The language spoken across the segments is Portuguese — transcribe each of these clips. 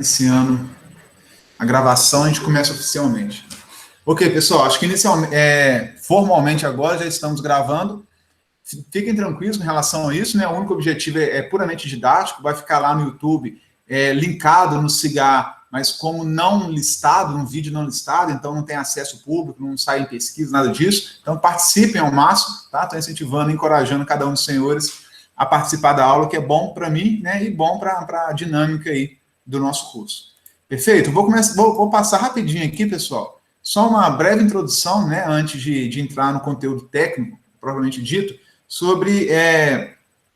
Esse ano, a gravação, a gente começa oficialmente. Ok, pessoal, acho que formalmente agora já estamos gravando. Fiquem tranquilos com relação a isso, né? O único objetivo é puramente didático, vai ficar lá no YouTube, linkado no Cigar, mas como não listado, um vídeo não listado, então não tem acesso público, não sai em pesquisa, nada disso. Então participem ao máximo, tá? Estou incentivando, encorajando cada um dos senhores a participar da aula, que é bom para mim, né? E bom para a dinâmica aí do nosso curso. Perfeito? Vou passar rapidinho aqui, pessoal. Só uma breve introdução, né? Antes de entrar no conteúdo técnico, propriamente dito, sobre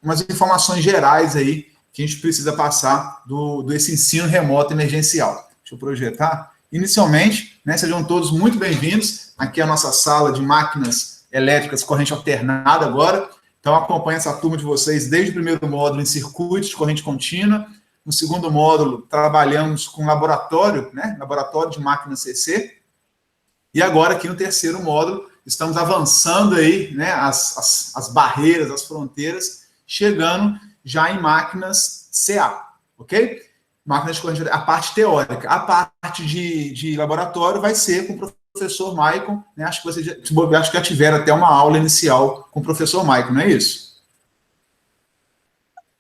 umas informações gerais aí que a gente precisa passar desse ensino remoto emergencial. Deixa eu projetar. Inicialmente, né, sejam todos muito bem-vindos. Aqui é a nossa sala de máquinas elétricas corrente alternada agora. Então, acompanhe essa turma de vocês desde o primeiro módulo em circuitos de corrente contínua. No segundo módulo, trabalhamos com laboratório, né, laboratório de máquina CC. E agora, aqui no terceiro módulo, estamos avançando aí, né, as barreiras, as fronteiras, chegando já em máquinas CA, ok? Máquinas de corrente, a parte teórica. A parte de laboratório vai ser com o professor Maicon, né? Acho que já tiveram até uma aula inicial com o professor Maicon, não é isso?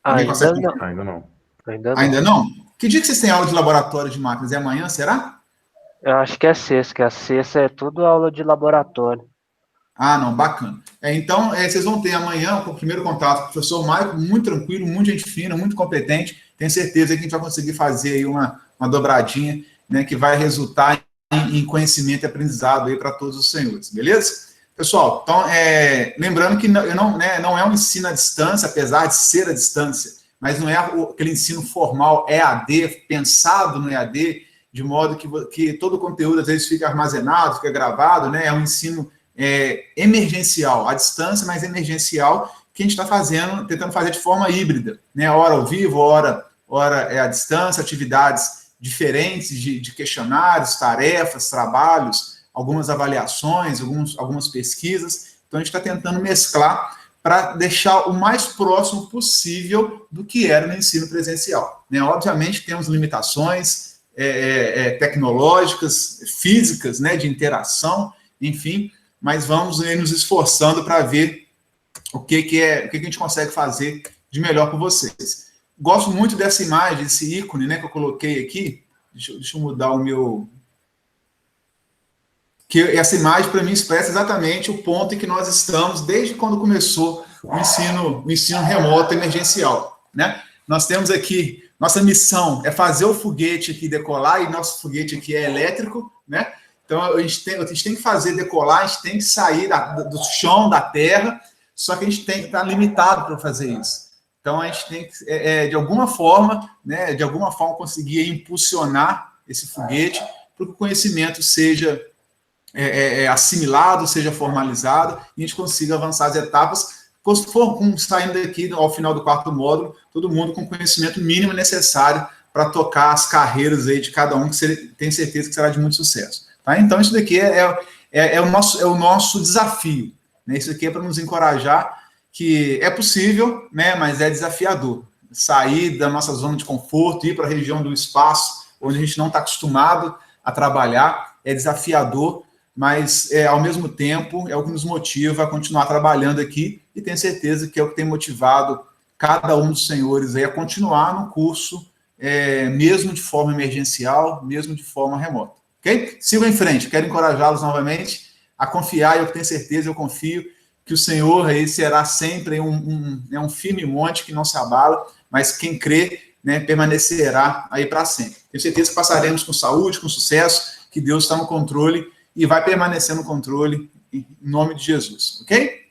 Ainda não. Ainda não? Que dia que vocês têm aula de laboratório de máquinas? É amanhã, será? Eu acho que é sexta, que a sexta é tudo aula de laboratório. Ah, não, bacana. Então, vocês vão ter amanhã o primeiro contato com o professor Maicon, muito tranquilo, muito gente fina, muito competente. Tenho certeza que a gente vai conseguir fazer aí uma dobradinha, né, que vai resultar em conhecimento e aprendizado aí para todos os senhores, beleza? Pessoal, então, lembrando que não é um ensino à distância, apesar de ser à distância, mas não é aquele ensino formal EAD, pensado no EAD, de modo que todo o conteúdo às vezes fica armazenado, fica gravado, né? É um ensino emergencial, à distância, mas emergencial, que a gente está tentando fazer de forma híbrida, né? Hora ao vivo, hora à distância, atividades diferentes de questionários, tarefas, trabalhos, algumas avaliações, algumas pesquisas. Então, a gente está tentando mesclar para deixar o mais próximo possível do que era no ensino presencial, né? Obviamente, temos limitações tecnológicas, físicas, né, de interação, enfim, mas vamos nos esforçando para ver o que a gente consegue fazer de melhor por vocês. Gosto muito dessa imagem, desse ícone, né, que eu coloquei aqui. Deixa eu mudar o meu... Que essa imagem, para mim, expressa exatamente o ponto em que nós estamos desde quando começou o ensino remoto emergencial, né? Nós temos aqui, nossa missão é fazer o foguete aqui decolar, e nosso foguete aqui é elétrico, né? Então, a gente tem que fazer decolar, a gente tem que sair do chão, da terra, só que a gente tem que estar limitado para fazer isso. Então, a gente tem que, de alguma forma, né, conseguir impulsionar esse foguete para que o conhecimento seja assimilado, seja formalizado, e a gente consiga avançar as etapas, saindo daqui ao final do quarto módulo, todo mundo com o conhecimento mínimo necessário para tocar as carreiras aí de cada um, que tem certeza que será de muito sucesso. Tá? Então, isso daqui é o nosso desafio. Né? Isso aqui é para nos encorajar que é possível, né, mas é desafiador. Sair da nossa zona de conforto, ir para a região do espaço, onde a gente não está acostumado a trabalhar, é desafiador, mas, ao mesmo tempo, é o que nos motiva a continuar trabalhando aqui, e tenho certeza que é o que tem motivado cada um dos senhores aí a continuar no curso, mesmo de forma emergencial, mesmo de forma remota. Ok? Sigam em frente. Quero encorajá-los novamente a confiar, e eu tenho certeza, eu confio, que o Senhor aí será sempre um firme monte que não se abala, mas quem crê, né, permanecerá aí para sempre. Tenho certeza que passaremos com saúde, com sucesso, que Deus está no controle e vai permanecer no controle em nome de Jesus, ok?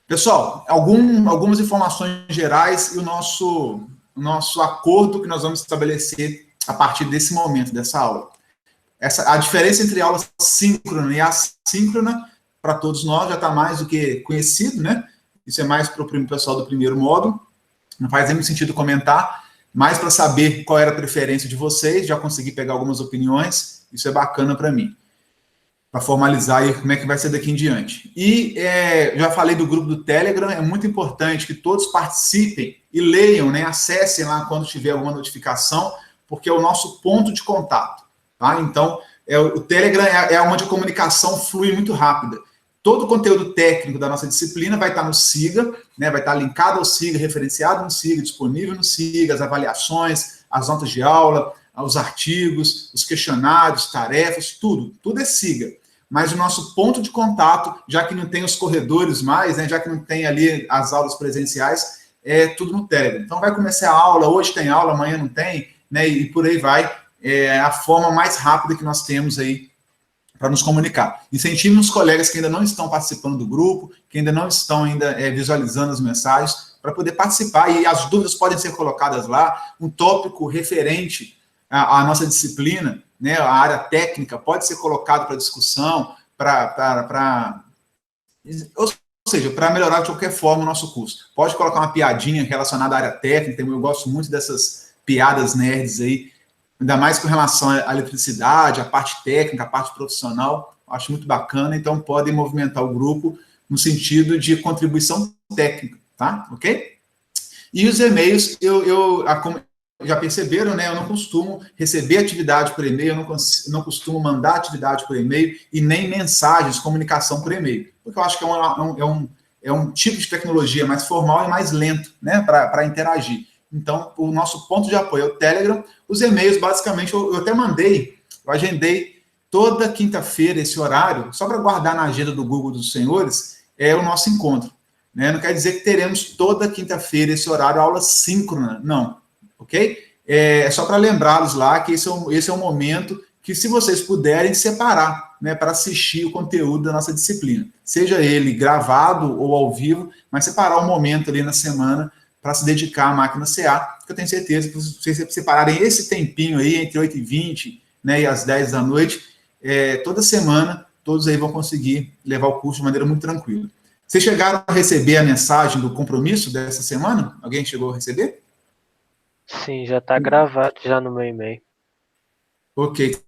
Pessoal, algumas informações gerais e o nosso acordo que nós vamos estabelecer a partir desse momento, dessa aula. A diferença entre aula síncrona e assíncrona, para todos nós, já está mais do que conhecido, né? Isso é mais para o pessoal do primeiro módulo, não faz nem sentido comentar, mas para saber qual era a preferência de vocês, já consegui pegar algumas opiniões, isso é bacana para mim, para formalizar aí como é que vai ser daqui em diante. E já falei do grupo do Telegram, é muito importante que todos participem e leiam, né, acessem lá quando tiver alguma notificação, porque é o nosso ponto de contato, tá? Então, o Telegram é onde a comunicação flui muito rápida. Todo o conteúdo técnico da nossa disciplina vai estar no SIGA, né? Vai estar linkado ao SIGA, referenciado no SIGA, disponível no SIGA, as avaliações, as notas de aula, os artigos, os questionários, tarefas, tudo é SIGA. Mas o nosso ponto de contato, já que não tem os corredores mais, né, já que não tem ali as aulas presenciais, é tudo no Telegram. Então vai começar a aula, hoje tem aula, amanhã não tem, né, e por aí vai. É a forma mais rápida que nós temos aí para nos comunicar. Incentive os colegas que ainda não estão participando do grupo, que ainda não estão visualizando as mensagens, para poder participar, e as dúvidas podem ser colocadas lá, um tópico referente à nossa disciplina, né, a área técnica, pode ser colocado para discussão, ou seja, para melhorar de qualquer forma o nosso curso. Pode colocar uma piadinha relacionada à área técnica, eu gosto muito dessas piadas nerds aí, ainda mais com relação à eletricidade, à parte técnica, à parte profissional, acho muito bacana, então podem movimentar o grupo no sentido de contribuição técnica, tá? Ok? E os e-mails, já perceberam, né? Eu não costumo receber atividade por e-mail, eu não costumo mandar atividade por e-mail e nem mensagens, comunicação por e-mail, porque eu acho que é um tipo de tecnologia mais formal e mais lento, né? Para interagir. Então, o nosso ponto de apoio é o Telegram. Os e-mails, basicamente, eu até eu agendei toda quinta-feira esse horário, só para guardar na agenda do Google dos senhores, é o nosso encontro. Né? Não quer dizer que teremos toda quinta-feira esse horário, aula síncrona, não. Ok? É só para lembrá-los lá que esse é um momento que, se vocês puderem, separar, né, para assistir o conteúdo da nossa disciplina. Seja ele gravado ou ao vivo, mas separar um momento ali na semana para se dedicar à máquina CA, que eu tenho certeza que se vocês separarem esse tempinho aí, entre 8h20, né, e as 10 da noite, toda semana, todos aí vão conseguir levar o curso de maneira muito tranquila. Vocês chegaram a receber a mensagem do compromisso dessa semana? Alguém chegou a receber? Sim, já está gravado já no meu e-mail. Ok.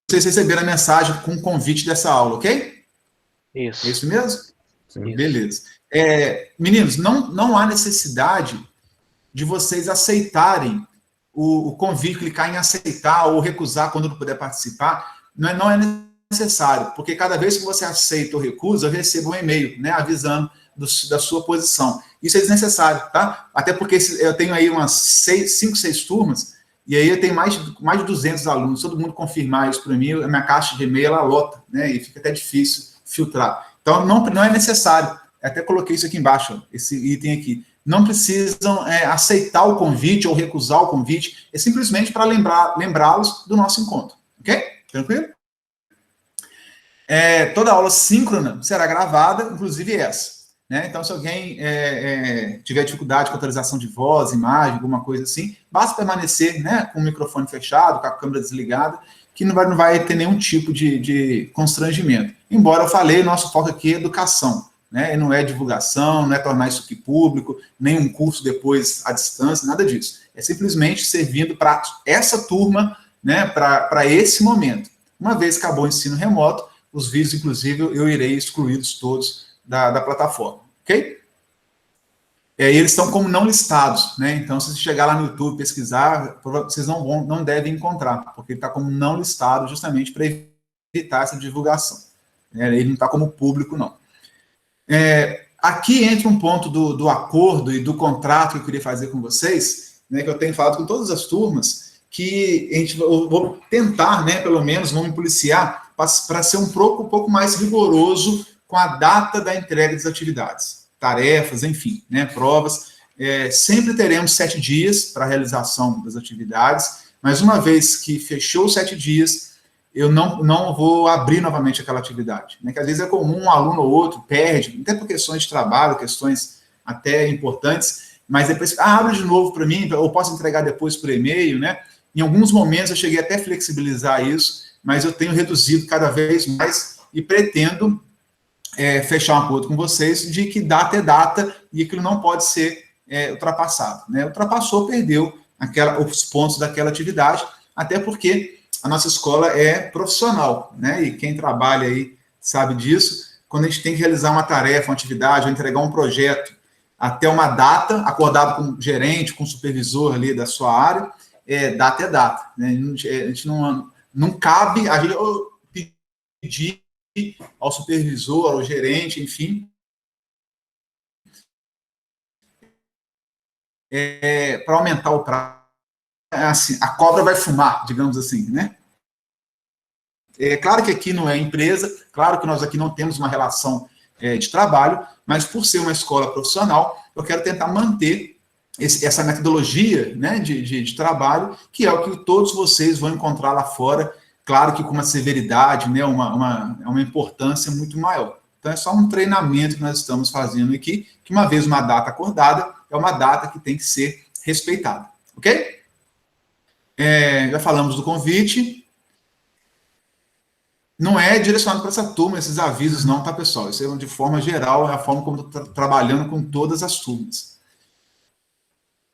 Vocês receberam a mensagem com o convite dessa aula, ok? Isso. É isso mesmo? Isso. Beleza. Meninos, não há necessidade de vocês aceitarem o convite, clicar em aceitar ou recusar quando não puder participar. Não é necessário, porque cada vez que você aceita ou recusa, eu recebo um e-mail, né, avisando da sua posição. Isso é desnecessário, tá? Até porque eu tenho aí umas 5, 6 turmas, e aí eu tenho mais de 200 alunos, todo mundo confirmar isso para mim, a minha caixa de e-mail, ela lota, né, e fica até difícil filtrar. Então, não é necessário. Eu até coloquei isso aqui embaixo, esse item aqui. Não precisam aceitar o convite ou recusar o convite, é simplesmente para lembrá-los do nosso encontro, ok? Tranquilo? Toda aula síncrona será gravada, inclusive essa. Né? Então, se alguém tiver dificuldade com atualização de voz, imagem, alguma coisa assim, basta permanecer, né, com o microfone fechado, com a câmera desligada, que não vai ter nenhum tipo de constrangimento. Embora eu falei, nosso foco aqui é educação, né? E não é divulgação, não é tornar isso aqui público, nem um curso depois à distância, nada disso. É simplesmente servindo para essa turma, né, para esse momento. Uma vez que acabou o ensino remoto, os vídeos, inclusive, eu irei excluí-los todos da plataforma, ok? Eles estão como não listados, né? Então, se você chegar lá no YouTube, pesquisar, vocês não devem encontrar, porque ele está como não listado justamente para evitar essa divulgação. Ele não está como público, não. Aqui entra um ponto do acordo e do contrato que eu queria fazer com vocês, né, que eu tenho falado com todas as turmas, que eu vou tentar, né, pelo menos, não me policiar, para ser um pouco mais rigoroso com a data da entrega das atividades, tarefas, enfim, né, provas. Sempre teremos 7 dias para a realização das atividades, mas uma vez que fechou os 7 dias, eu não vou abrir novamente aquela atividade. Né, que às vezes é comum um aluno ou outro perde, até por questões de trabalho, questões até importantes, mas depois, abre de novo para mim, ou posso entregar depois por e-mail, né? Em alguns momentos eu cheguei até a flexibilizar isso, mas eu tenho reduzido cada vez mais e pretendo fechar um acordo com vocês de que data é data e aquilo não pode ser ultrapassado. Né? Ultrapassou, perdeu os pontos daquela atividade, até porque a nossa escola é profissional, né? E quem trabalha aí sabe disso. Quando a gente tem que realizar uma tarefa, uma atividade, ou entregar um projeto até uma data, acordado com o gerente, com o supervisor ali da sua área, data é data. Né? A gente não cabe a gente pedir ao supervisor, ao gerente, enfim, para aumentar o prazo. Assim, a cobra vai fumar, digamos assim, né? É claro que aqui não é empresa, claro que nós aqui não temos uma relação de trabalho, mas por ser uma escola profissional, eu quero tentar manter essa metodologia, né, de trabalho, que é o que todos vocês vão encontrar lá fora, claro que com uma severidade, né, uma importância muito maior. Então é só um treinamento que nós estamos fazendo aqui, que uma vez uma data acordada, é uma data que tem que ser respeitada, ok? Já falamos do convite. Não é direcionado para essa turma, esses avisos não, tá, pessoal? Isso é de forma geral, é a forma como eu estou trabalhando com todas as turmas.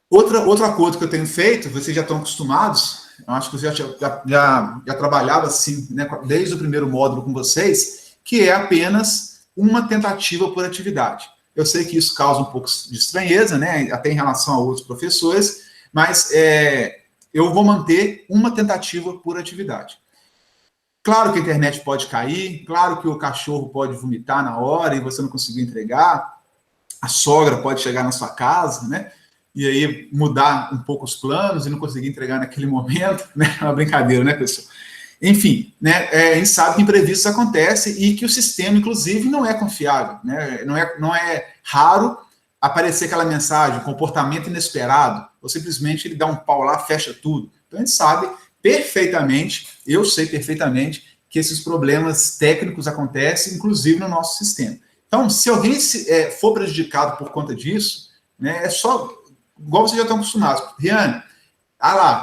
Outro acordo que eu tenho feito, vocês já estão acostumados, eu acho que eu já trabalhava assim, né, desde o primeiro módulo com vocês, que é apenas uma tentativa por atividade. Eu sei que isso causa um pouco de estranheza, né, até em relação a outros professores, mas eu vou manter uma tentativa por atividade. Claro que a internet pode cair, claro que o cachorro pode vomitar na hora e você não conseguir entregar, a sogra pode chegar na sua casa, né? E aí mudar um pouco os planos e não conseguir entregar naquele momento, né? É uma brincadeira, né, pessoal? Enfim, né? A gente sabe que imprevistos acontecem e que o sistema, inclusive, não é confiável, né? Não é raro aparecer aquela mensagem, comportamento inesperado, ou simplesmente ele dá um pau lá, fecha tudo. Então a gente sabe perfeitamente, eu sei perfeitamente que esses problemas técnicos acontecem, inclusive no nosso sistema. Então, se alguém for prejudicado por conta disso, né, é só, igual vocês já estão acostumados. Riane,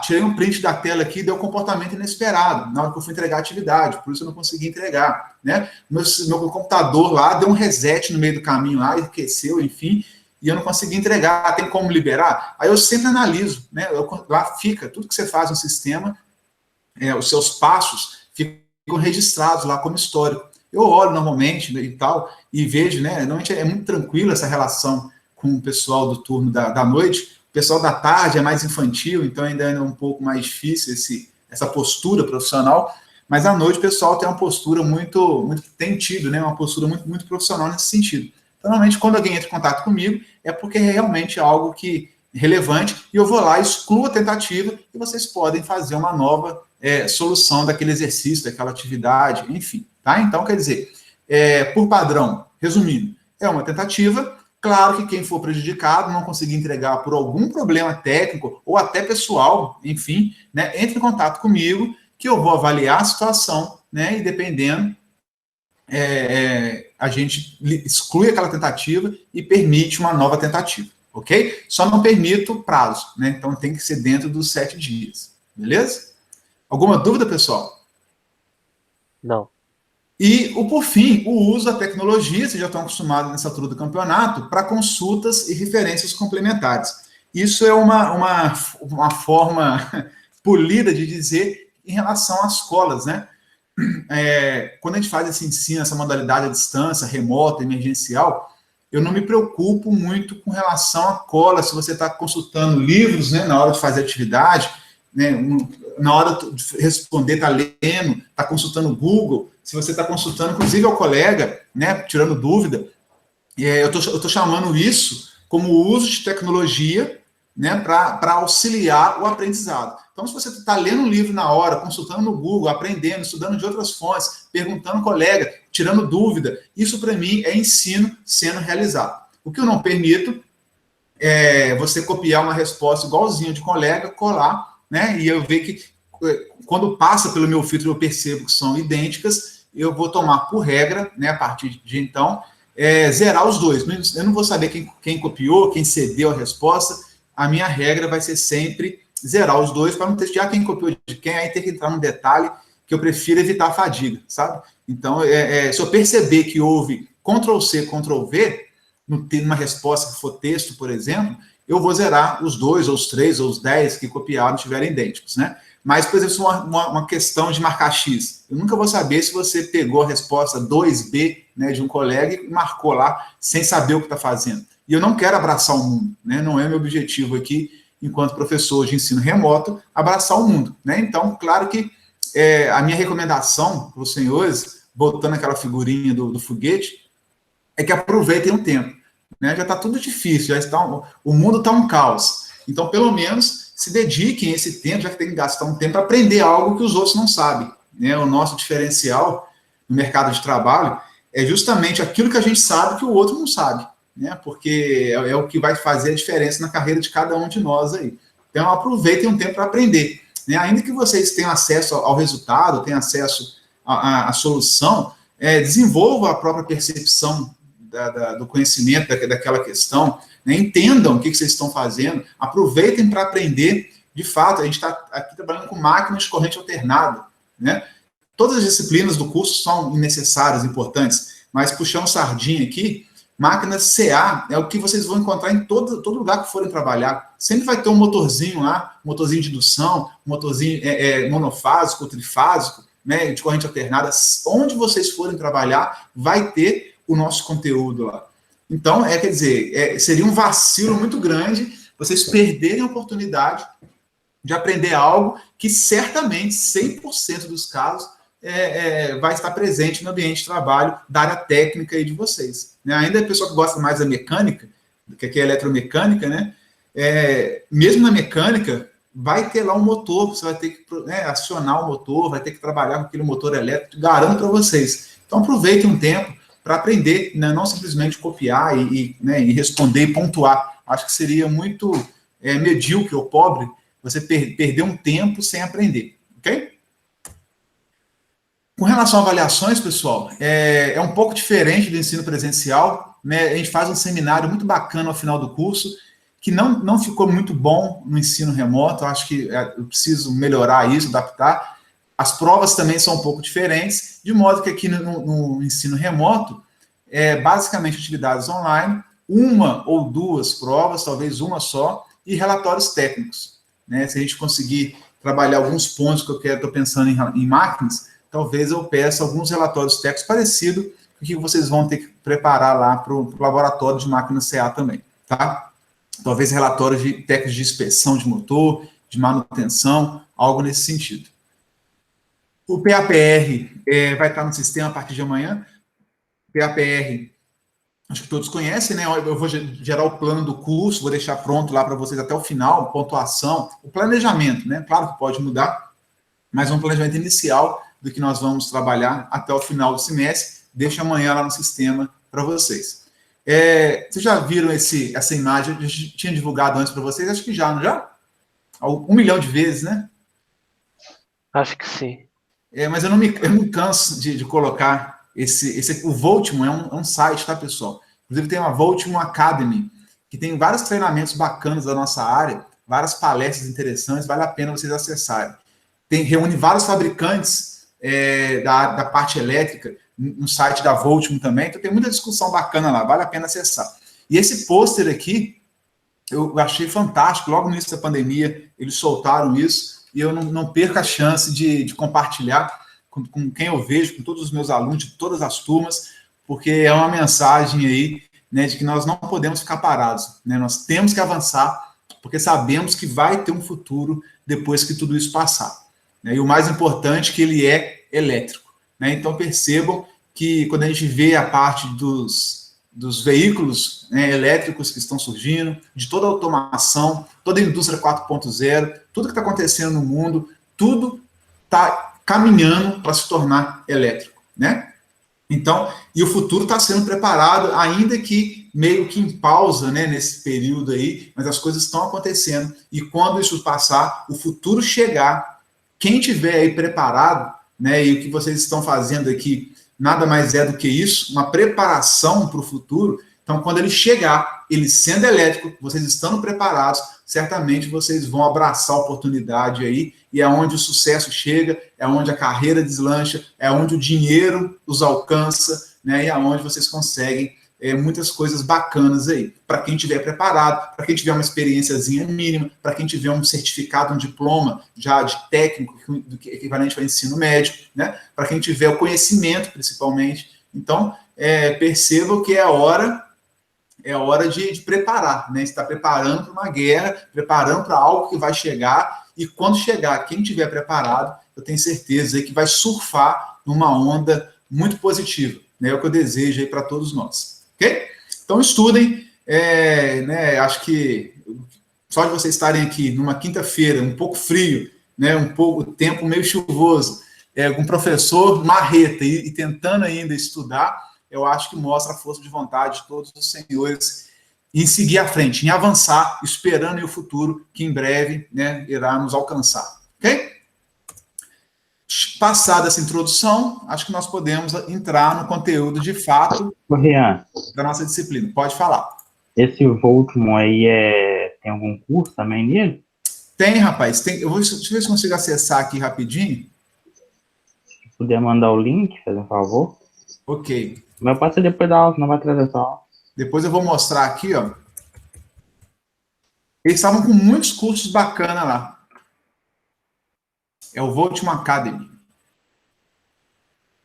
tirei um print da tela aqui, deu comportamento inesperado, na hora que eu fui entregar a atividade, por isso eu não consegui entregar. Né? Meu computador lá deu um reset no meio do caminho lá, enriqueceu, enfim, e eu não consegui entregar, tem como liberar? Aí eu sempre analiso, né? Lá fica, tudo que você faz no sistema, os seus passos ficam registrados lá como histórico. Eu olho normalmente, né, e tal, e vejo, né, normalmente é muito tranquilo essa relação com o pessoal do turno da noite. O pessoal da tarde é mais infantil, então ainda é um pouco mais difícil essa postura profissional, mas à noite o pessoal tem uma postura muito tem tido, né, uma postura muito profissional nesse sentido. Então, normalmente, quando alguém entra em contato comigo, é porque é realmente algo relevante, e eu vou lá, excluo a tentativa, e vocês podem fazer uma nova solução daquele exercício, daquela atividade, enfim. Tá? Então, quer dizer, por padrão, resumindo, é uma tentativa. Claro que quem for prejudicado, não conseguir entregar por algum problema técnico, ou até pessoal, enfim, né, entre em contato comigo, que eu vou avaliar a situação, né, e dependendo, a gente exclui aquela tentativa e permite uma nova tentativa, ok? Só não permito prazo, né? Então tem que ser dentro dos 7 dias, beleza? Alguma dúvida, pessoal? Não. E, por fim, o uso da tecnologia, vocês já estão acostumados nessa altura do campeonato, para consultas e referências complementares. Isso é uma forma polida de dizer em relação às colas, né? Quando a gente faz esse ensino, essa modalidade à distância, remota, emergencial, eu não me preocupo muito com relação à cola, se você está consultando livros, né, na hora de fazer atividade, né, na hora de responder, está lendo, está consultando o Google, se você está consultando, inclusive, ao colega, né, tirando dúvida, eu estou chamando isso como uso de tecnologia, né, para auxiliar o aprendizado. Então, se você está lendo um livro na hora, consultando no Google, aprendendo, estudando de outras fontes, perguntando ao colega, tirando dúvida, isso para mim é ensino sendo realizado. O que eu não permito é você copiar uma resposta igualzinha de colega, colar, né, e eu ver que quando passa pelo meu filtro eu percebo que são idênticas, eu vou tomar por regra, né, a partir de então, zerar os dois. Eu não vou saber quem copiou, quem cedeu a resposta. A minha regra vai ser sempre zerar os dois, para não testear quem copiou de quem, aí tem que entrar num detalhe que eu prefiro evitar a fadiga, sabe? Então, se eu perceber que houve Ctrl+C, Ctrl+V, numa resposta que for texto, por exemplo, eu vou zerar os 2, ou os 3, ou os 10 que copiaram estiverem idênticos, né? Mas, por exemplo, se uma questão de marcar X, eu nunca vou saber se você pegou a resposta 2B, né, de um colega e marcou lá sem saber o que está fazendo. E eu não quero abraçar o mundo, né? Não é meu objetivo aqui enquanto professor de ensino remoto, abraçar o mundo, né? Então, claro que a minha recomendação para os senhores, botando aquela figurinha do foguete, é que aproveitem o tempo, né? Já está tudo difícil, o mundo está um caos. Então, pelo menos, se dediquem esse tempo, já que tem que gastar um tempo para aprender algo que os outros não sabem, né? O nosso diferencial no mercado de trabalho é justamente aquilo que a gente sabe que o outro não sabe, né? Porque é o que vai fazer a diferença na carreira de cada um de nós aí. Então, aproveitem um tempo para aprender, né? Ainda que vocês tenham acesso ao resultado, tenham acesso à solução, desenvolvam a própria percepção do conhecimento daquela questão, né? Entendam o que vocês estão fazendo, aproveitem para aprender. De fato, a gente está aqui trabalhando com máquinas de corrente alternada, né? Todas as disciplinas do curso são necessárias, importantes, mas puxando sardinha aqui, máquinas CA é o que vocês vão encontrar em todo lugar que forem trabalhar. Sempre vai ter um motorzinho lá, um motorzinho de indução, um motorzinho monofásico, trifásico, né, de corrente alternada. Onde vocês forem trabalhar, vai ter o nosso conteúdo lá. Então, quer dizer, seria um vacilo muito grande vocês perderem a oportunidade de aprender algo que certamente, 100% dos casos, vai estar presente no ambiente de trabalho da área técnica aí de vocês, né? Ainda a pessoa que gosta mais da mecânica, que aqui é eletromecânica, né? Mesmo na mecânica, vai ter lá um motor, você vai ter que acionar o motor, vai ter que trabalhar com aquele motor elétrico, garanto para vocês. Então, aproveitem um tempo para aprender, né? Não simplesmente copiar e responder e pontuar. Acho que seria muito medíocre ou pobre você perder um tempo sem aprender, ok? Com relação a avaliações, pessoal, é um pouco diferente do ensino presencial, né? A gente faz um seminário muito bacana ao final do curso, que não ficou muito bom no ensino remoto. Eu acho que eu preciso melhorar isso, adaptar. As provas também são um pouco diferentes, de modo que aqui no ensino remoto, basicamente atividades online, uma ou duas provas, talvez uma só, e relatórios técnicos, né? Se a gente conseguir trabalhar alguns pontos que eu estou pensando em máquinas, talvez eu peça alguns relatórios técnicos parecidos com o que vocês vão ter que preparar lá para o laboratório de máquina CA também, tá? Talvez relatórios técnicos de inspeção de motor, de manutenção, algo nesse sentido. O PAPR vai estar no sistema a partir de amanhã. PAPR, acho que todos conhecem, né? Eu vou gerar o plano do curso, vou deixar pronto lá para vocês até o final, pontuação, o planejamento, né? Claro que pode mudar, mas um planejamento inicial do que nós vamos trabalhar até o final do semestre. Deixo amanhã lá no sistema para vocês. Vocês já viram essa imagem? Eu tinha divulgado antes para vocês, acho que já, não já? 1 milhão de vezes, né? Acho que sim. Mas eu não me canso de colocar o Voltimo é um site, tá, pessoal? Inclusive tem uma Voltimo Academy, que tem vários treinamentos bacanas da nossa área, várias palestras interessantes, vale a pena vocês acessarem. Reúne vários fabricantes da parte elétrica no site da Voltimo também, então tem muita discussão bacana lá, vale a pena acessar. E esse pôster aqui, eu achei fantástico, logo no início da pandemia, eles soltaram isso, e eu não perco a chance de compartilhar com quem eu vejo, com todos os meus alunos, de todas as turmas, porque é uma mensagem aí, né, de que nós não podemos ficar parados, né? Nós temos que avançar, porque sabemos que vai ter um futuro depois que tudo isso passar. E o mais importante é que ele é elétrico, né? Então percebam que quando a gente vê a parte dos veículos, né, elétricos que estão surgindo, de toda a automação, toda a indústria 4.0, tudo que está acontecendo no mundo, tudo está caminhando para se tornar elétrico, né? Então, e o futuro está sendo preparado, ainda que meio que em pausa, né, nesse período aí, mas as coisas estão acontecendo, e quando isso passar, o futuro chegar, quem tiver aí preparado, né, e o que vocês estão fazendo aqui, nada mais é do que isso, uma preparação para o futuro. Então, quando ele chegar, ele sendo elétrico, vocês estando preparados, certamente vocês vão abraçar a oportunidade aí, e é onde o sucesso chega, é onde a carreira deslancha, é onde o dinheiro os alcança, né, e é onde vocês conseguem muitas coisas bacanas aí, para quem estiver preparado, para quem tiver uma experiênciazinha mínima, para quem tiver um certificado, um diploma já de técnico, do que equivalente ao ensino médio, né, para quem tiver o conhecimento, principalmente. Então, percebam que é a hora é hora de preparar, né? Está preparando para uma guerra, preparando para algo que vai chegar, e quando chegar, quem estiver preparado, eu tenho certeza que vai surfar numa onda muito positiva, né? É o que eu desejo aí para todos nós, ok? Então estudem, né? Acho que só de vocês estarem aqui numa quinta-feira, um pouco frio, né? Um pouco tempo meio chuvoso, com um professor marreta e tentando ainda estudar, eu acho que mostra a força de vontade de todos os senhores em seguir à frente, em avançar, esperando o futuro que em breve, né, irá nos alcançar. Ok? Passada essa introdução, acho que nós podemos entrar no conteúdo de fato Rian, da nossa disciplina. Pode falar. esse Voltmon aí tem algum curso também nele? Tem, rapaz. Tem. Deixa eu ver se consigo acessar aqui rapidinho. Se puder mandar o link, fazer um favor. Ok. Mas pode ser depois da aula, senão vai trazer só a aula. Depois eu vou mostrar aqui, ó. Eles estavam com muitos cursos bacanas lá. É o Voltman Academy.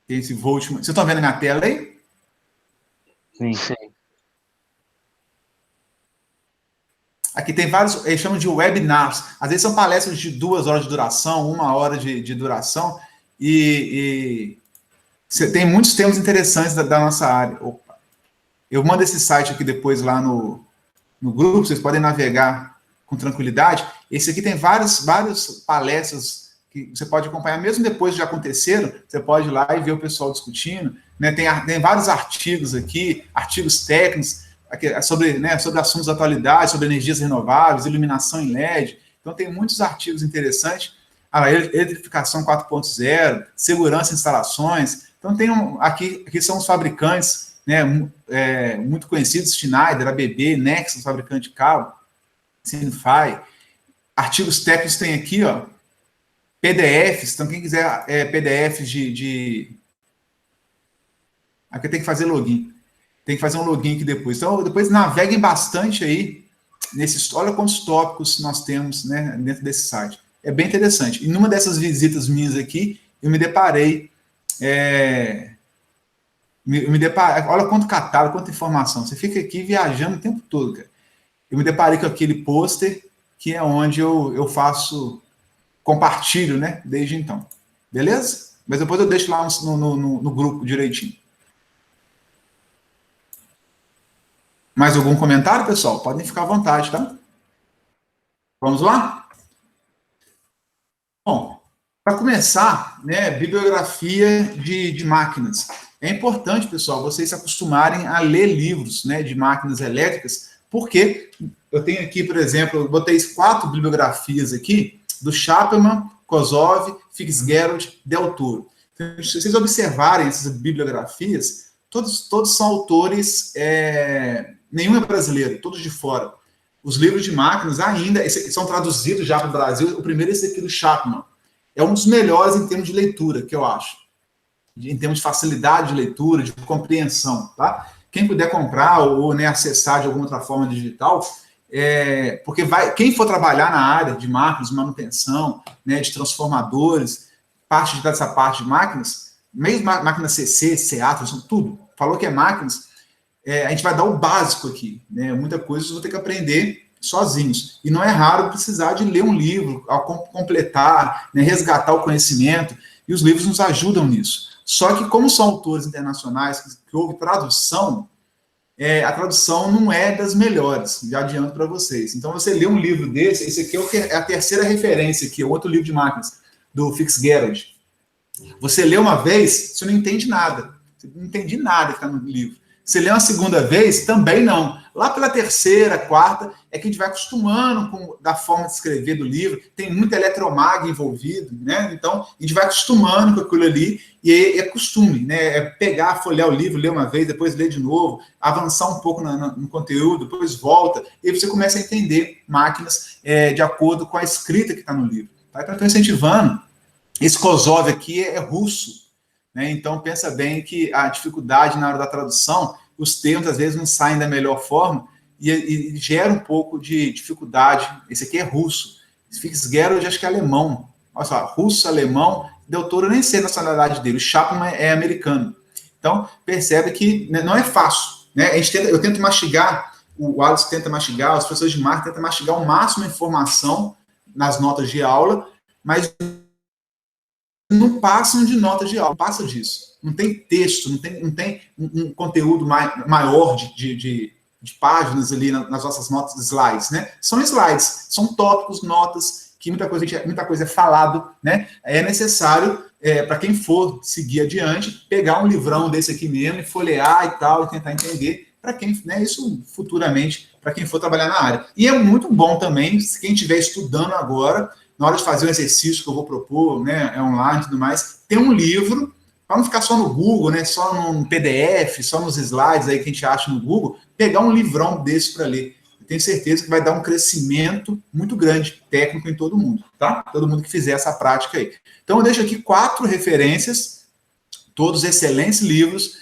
Tem esse Voltman. Vocês estão vendo a minha tela aí? Sim. Sim. Aqui tem vários, eles chamam de webinars. Às vezes são palestras de 2 horas de duração, 1 hora de duração. E você tem muitos temas interessantes da nossa área. Opa. Eu mando esse site aqui depois lá no grupo, vocês podem navegar com tranquilidade. Esse aqui tem várias palestras que você pode acompanhar, mesmo depois de já aconteceram, você pode ir lá e ver o pessoal discutindo. Né? Tem vários artigos aqui, artigos técnicos, sobre assuntos da atualidade, sobre energias renováveis, iluminação em LED. Então, tem muitos artigos interessantes. Eletrificação 4.0, segurança em instalações. Então, aqui são os fabricantes, né, muito conhecidos, Schneider, ABB, Nexus, fabricante de cabo, Signify. Artigos técnicos tem aqui, ó, PDFs. Então, quem quiser PDFs Aqui tem que fazer login. Tem que fazer um login aqui depois. Então, depois naveguem bastante aí olha quantos tópicos nós temos, né, dentro desse site. É bem interessante. E numa dessas visitas minhas aqui, eu me deparei. Olha quanto catálogo, quanta informação. Você fica aqui viajando o tempo todo, cara. Eu me deparei com aquele pôster, que é onde eu compartilho, né, desde então. Beleza? Mas depois eu deixo lá no grupo direitinho. Mais algum comentário, pessoal? Podem ficar à vontade, tá? Vamos lá? Bom, para começar, né, bibliografia de máquinas. É importante, pessoal, vocês se acostumarem a ler livros, né, de máquinas elétricas, porque eu tenho aqui, por exemplo, eu botei 4 bibliografias aqui, do Chapman, Kozov, Fitzgerald, Del Toro. Então, se vocês observarem essas bibliografias, todos são autores, nenhum é brasileiro, todos de fora. Os livros de máquinas ainda são traduzidos já para o Brasil. O primeiro é esse aqui do Chapman. É um dos melhores em termos de leitura, que eu acho. Em termos de facilidade de leitura, de compreensão, tá? Quem puder comprar ou, né, acessar de alguma outra forma digital, porque quem for trabalhar na área de máquinas, manutenção, né, de transformadores, dessa parte de máquinas, mesmo máquina CC, CA, tudo, falou que é máquinas, a gente vai dar o básico aqui, né? Muita coisa vocês vão ter que aprender sozinhos. E não é raro precisar de ler um livro, completar, né, resgatar o conhecimento, e os livros nos ajudam nisso. Só que, como são autores internacionais que houve tradução, a tradução não é das melhores, já adianto para vocês. Então, você lê um livro desse, esse aqui é a terceira referência aqui, outro livro de máquinas, do Fitzgerald. Você lê uma vez, você não entende nada. Você não entende nada que está no livro. Você lê uma segunda vez, também não. Lá pela terceira, quarta, é que a gente vai acostumando da forma de escrever do livro. Tem muito eletromag envolvido, né? Então, a gente vai acostumando com aquilo ali, e é costume, né? É pegar, folhear o livro, ler uma vez, depois ler de novo, avançar um pouco no conteúdo, depois volta, e aí você começa a entender máquinas de acordo com a escrita que está no livro. Tá? Então, eu estou incentivando. Esse Kozov aqui é russo. Né? Então, pensa bem que a dificuldade na hora da tradução, os termos às vezes não saem da melhor forma e gera um pouco de dificuldade. Esse aqui é russo. Fitzgerald, acho que é alemão. Olha só, russo, alemão, Del Toro, eu nem sei a nacionalidade dele. O Chapman é americano. Então, percebe que não é fácil. Né? Eu tento mastigar o Alisson tenta mastigar, os professores de marketing tentam mastigar o máximo de informação nas notas de aula, mas não passam de notas de aula, não passa disso. Não tem texto, não tem um conteúdo maior de páginas ali nas nossas notas, slides, né? São slides, são tópicos, notas, que muita coisa é falado, né? É necessário, para quem for seguir adiante, pegar um livrão desse aqui mesmo e folhear e tal, e tentar entender, para quem, né, isso futuramente, para quem for trabalhar na área. E é muito bom também, se quem estiver estudando agora, na hora de fazer o exercício que eu vou propor, né, online e tudo mais, ter um livro, para não ficar só no Google, né, só no PDF, só nos slides aí que a gente acha no Google, pegar um livrão desse para ler. Eu tenho certeza que vai dar um crescimento muito grande, técnico em todo mundo, tá? Todo mundo que fizer essa prática aí. Então, eu deixo aqui 4 referências, todos excelentes livros.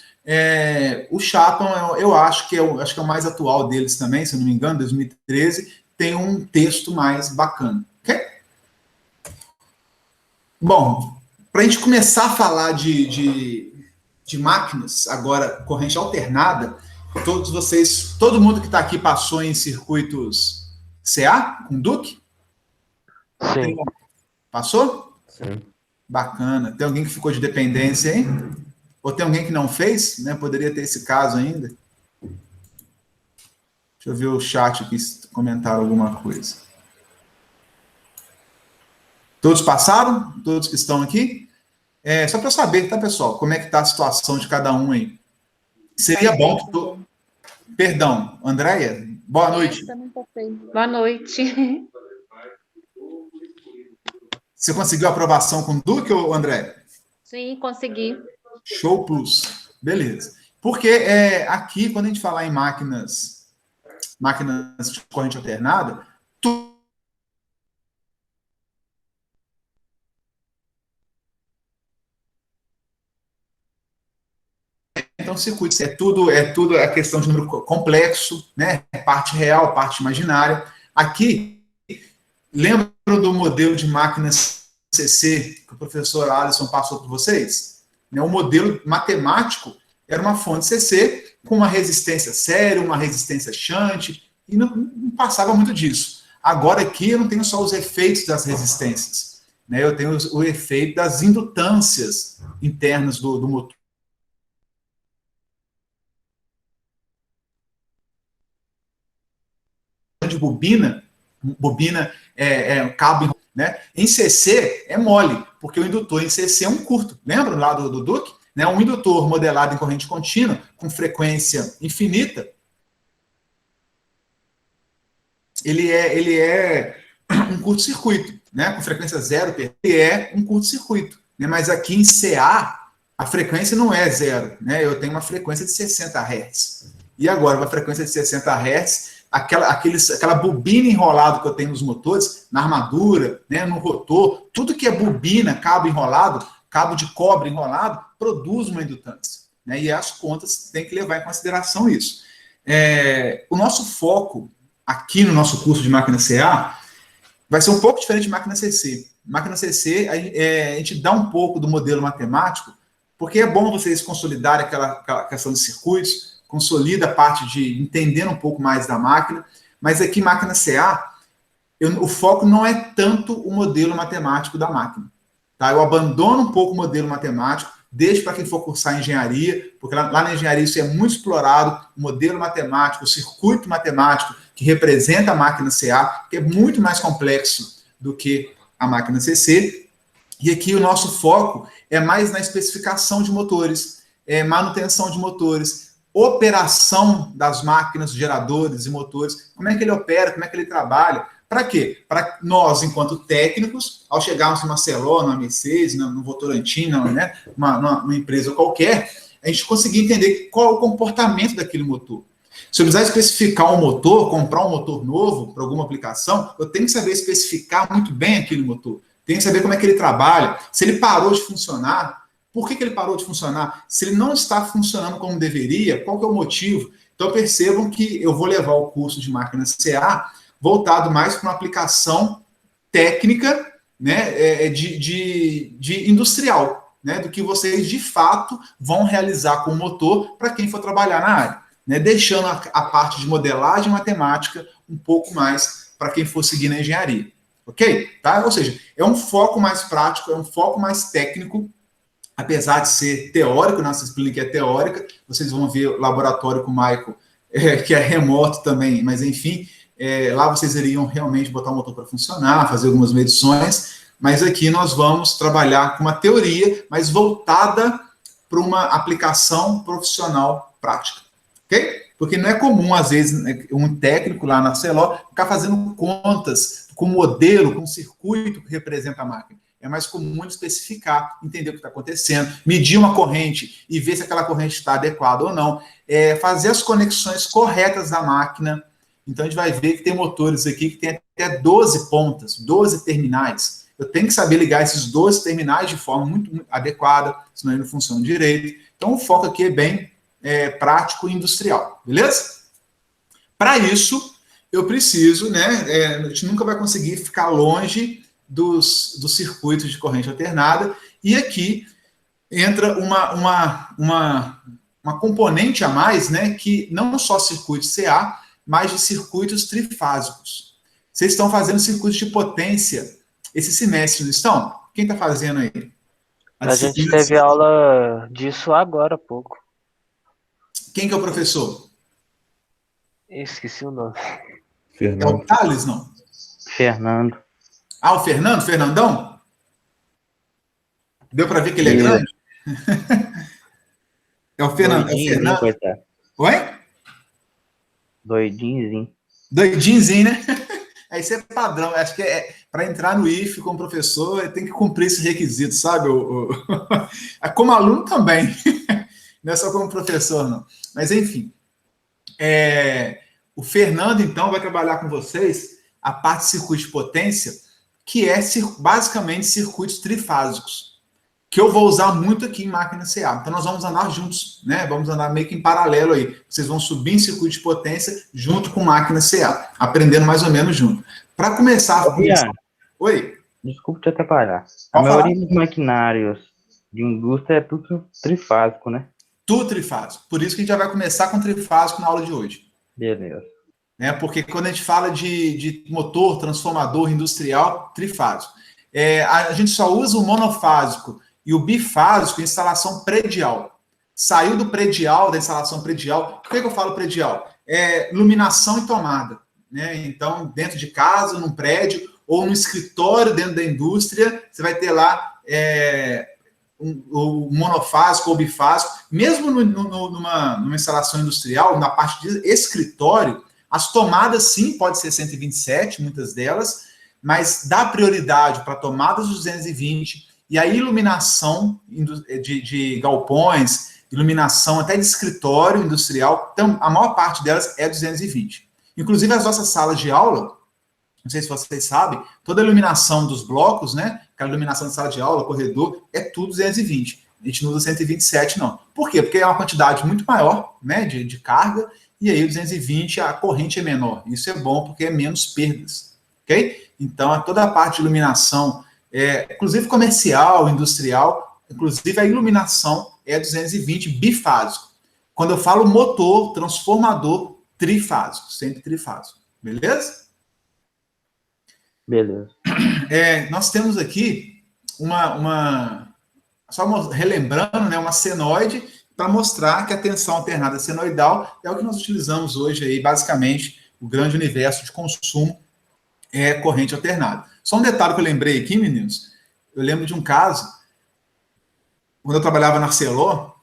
O Chapman, eu acho que é o mais atual deles também, se eu não me engano, 2013, tem um texto mais bacana, ok? Bom, para a gente começar a falar de máquinas, agora, corrente alternada, todo mundo que está aqui passou em circuitos CA, com Duke? Sim. Passou? Sim. Bacana. Tem alguém que ficou de dependência aí? Ou tem alguém que não fez? Né? Poderia ter esse caso ainda. Deixa eu ver o chat aqui, se comentaram alguma coisa. Todos passaram? Todos que estão aqui? Só para eu saber, tá, pessoal? Como é que está a situação de cada um aí? Seria bom que... Perdão, Andréia, boa noite. Boa noite. Você conseguiu a aprovação com o Duque, ou André? Sim, consegui. Show plus. Beleza. Porque aqui, quando a gente falar em máquinas de corrente alternada, então, circuitos é tudo a questão de número complexo, né? Parte real, parte imaginária. Aqui, lembra do modelo de máquinas CC que o professor Alisson passou para vocês? O modelo matemático era uma fonte CC com uma resistência séria, uma resistência shunt, e não passava muito disso. Agora aqui eu não tenho só os efeitos das resistências, né? Eu tenho o efeito das indutâncias internas do motor. De bobina cabo, né? Em CC é mole, porque o indutor em CC é um curto. Lembra lá do Duke? Né? Um indutor modelado em corrente contínua, com frequência infinita, ele é um curto-circuito, né? Com frequência zero, ele é um curto-circuito. Né? Mas aqui em CA, a frequência não é zero, né? Eu tenho uma frequência de 60 Hz. E agora, uma frequência de 60 Hz, aquela bobina enrolada que eu tenho nos motores, na armadura, né, no rotor, tudo que é bobina, cabo enrolado, cabo de cobre enrolado, produz uma indutância. Né, e as contas têm que levar em consideração isso. O nosso foco aqui no nosso curso de máquina CA vai ser um pouco diferente de máquina CC. Máquina CC, a gente dá um pouco do modelo matemático, porque é bom vocês consolidarem aquela questão de circuitos, consolida a parte de entender um pouco mais da máquina, mas aqui máquina CA, o foco não é tanto o modelo matemático da máquina. Tá? Eu abandono um pouco o modelo matemático, deixo para quem for cursar engenharia, porque lá na engenharia isso é muito explorado, o modelo matemático, o circuito matemático que representa a máquina CA, que é muito mais complexo do que a máquina CC, e aqui o nosso foco é mais na especificação de motores, manutenção de motores, operação das máquinas, geradores e motores, como é que ele opera, como é que ele trabalha, para quê? Para nós, enquanto técnicos, ao chegarmos numa Celor, numa Mercedes, no Votorantim, né, numa empresa qualquer, a gente conseguir entender qual é o comportamento daquele motor. Se eu precisar especificar um motor, comprar um motor novo para alguma aplicação, eu tenho que saber especificar muito bem aquele motor, tenho que saber como é que ele trabalha, se ele parou de funcionar, por que ele parou de funcionar? Se ele não está funcionando como deveria, qual que é o motivo? Então percebam que eu vou levar o curso de máquinas CA voltado mais para uma aplicação técnica, né, de industrial, né, do que vocês de fato vão realizar com o motor para quem for trabalhar na área. né, deixando a parte de modelagem matemática um pouco mais para quem for seguir na engenharia. Ok? Tá? Ou seja, é um foco mais prático, é um foco mais técnico, apesar de ser teórico, nossa disciplina que é teórica, vocês vão ver o laboratório com o Michael, que é remoto também, mas enfim, lá vocês iriam realmente botar o motor para funcionar, fazer algumas medições, mas aqui nós vamos trabalhar com uma teoria, mas voltada para uma aplicação profissional prática, ok? Porque não é comum, às vezes, um técnico lá na Celó ficar fazendo contas com modelo, com circuito que representa a máquina. É mais comum especificar, entender o que está acontecendo, medir uma corrente e ver se aquela corrente está adequada ou não, fazer as conexões corretas da máquina. Então, a gente vai ver que tem motores aqui que tem até 12 pontas, 12 terminais. Eu tenho que saber ligar esses 12 terminais de forma muito adequada, senão ele não funciona direito. Então, o foco aqui é bem prático e industrial, beleza? Para isso, eu preciso, né? A gente nunca vai conseguir ficar longe dos circuitos de corrente alternada, e aqui entra uma componente a mais, né, que não só circuitos CA, mas de circuitos trifásicos. Vocês estão fazendo circuitos de potência esse semestre, não estão? Quem está fazendo aí? A gente teve aula disso agora há pouco. Quem que é o professor? Esqueci o nome. É o Thales, não? Fernando. Ah, o Fernando? Fernandão? Deu para ver que ele é grande? É o Fernando. Doidinho, coitado. Oi? Doidinho. Doidinho, né? Isso é padrão. Acho que para entrar no IF como professor, tem que cumprir esse requisito, sabe? Como aluno também. Não é só como professor, não. Mas, enfim. O Fernando, então, vai trabalhar com vocês a parte de circuito de potência, que é basicamente circuitos trifásicos, que eu vou usar muito aqui em máquina CA. Então, nós vamos andar juntos, né? Vamos andar meio que em paralelo aí. Vocês vão subir em circuito de potência junto com máquina CA, aprendendo mais ou menos junto. Para começar... Oi? Desculpa te atrapalhar. A maioria dos maquinários de indústria é tudo trifásico, né? Tudo trifásico. Por isso que a gente já vai começar com trifásico na aula de hoje. Beleza. Porque quando a gente fala de motor, transformador industrial, trifásico. A gente só usa o monofásico e o bifásico em instalação predial. Saiu do predial, da instalação predial. Por que eu falo predial? Iluminação e tomada. Né? Então, dentro de casa, num prédio, ou no escritório dentro da indústria, você vai ter lá o monofásico ou bifásico. Mesmo numa instalação industrial, na parte de escritório, as tomadas, sim, pode ser 127, muitas delas, mas dá prioridade para tomadas 220 e a iluminação de galpões, iluminação até de escritório industrial, então, a maior parte delas é 220. Inclusive, as nossas salas de aula, não sei se vocês sabem, toda a iluminação dos blocos, né, aquela iluminação de sala de aula, corredor, é tudo 220. A gente não usa 127, não. Por quê? Porque é uma quantidade muito maior, né, de carga, e aí o 220, a corrente é menor. Isso é bom porque é menos perdas, ok? Então, toda a parte de iluminação, inclusive comercial, industrial, inclusive a iluminação é 220 bifásico. Quando eu falo motor, transformador, trifásico, sempre trifásico. Beleza? Beleza. Nós temos aqui só relembrando, né, uma senoide, para mostrar que a tensão alternada senoidal é o que nós utilizamos hoje aí, basicamente, o grande universo de consumo é corrente alternada. Só um detalhe que eu lembrei aqui, meninos, eu lembro de um caso, quando eu trabalhava na Arcelor,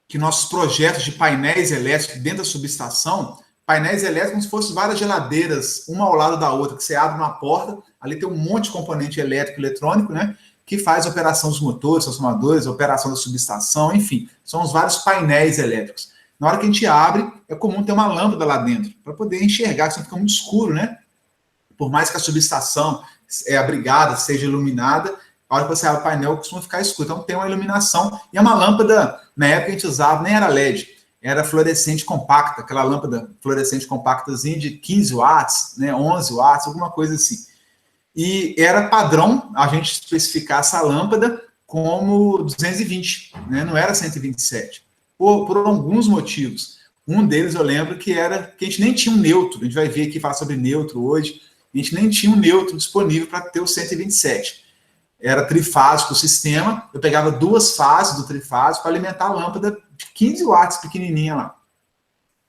que nossos projetos de painéis elétricos dentro da subestação, painéis elétricos como se fossem várias geladeiras, uma ao lado da outra, que você abre uma porta, ali tem um monte de componente elétrico e eletrônico, né? Que faz a operação dos motores, transformadores, a operação da subestação, enfim, são os vários painéis elétricos. Na hora que a gente abre, é comum ter uma lâmpada lá dentro, para poder enxergar, senão fica muito escuro, né? Por mais que a subestação abrigada, seja iluminada, a hora que você abre o painel, costuma ficar escuro. Então tem uma iluminação, e é uma lâmpada, na época a gente usava, nem era LED, era fluorescente compacta, aquela lâmpada fluorescente compactazinha de 15 watts, né, 11 watts, alguma coisa assim. E era padrão a gente especificar essa lâmpada como 220, né? Não era 127. Por alguns motivos. Um deles eu lembro que era que a gente nem tinha um neutro. A gente vai ver aqui falar sobre neutro hoje. A gente nem tinha um neutro disponível para ter o 127. Era trifásico o sistema. Eu pegava 2 fases do trifásico para alimentar a lâmpada de 15 watts pequenininha lá.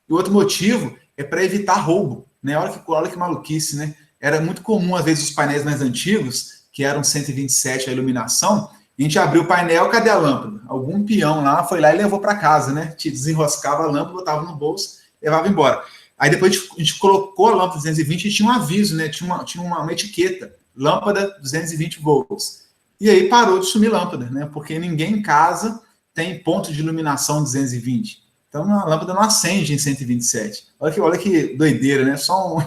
E o outro motivo é para evitar roubo, né? Olha que maluquice, né? Era muito comum, às vezes, os painéis mais antigos, que eram 127 a iluminação, a gente abriu o painel, cadê a lâmpada? Algum peão lá foi lá e levou para casa, né? Te desenroscava a lâmpada, botava no bolso, levava embora. Aí depois a gente colocou a lâmpada 220 e tinha um aviso, né? Tinha uma etiqueta, lâmpada 220 volts. E aí parou de sumir lâmpada, né? Porque ninguém em casa tem ponto de iluminação 220. Então a lâmpada não acende em 127. Olha que doideira, né? Só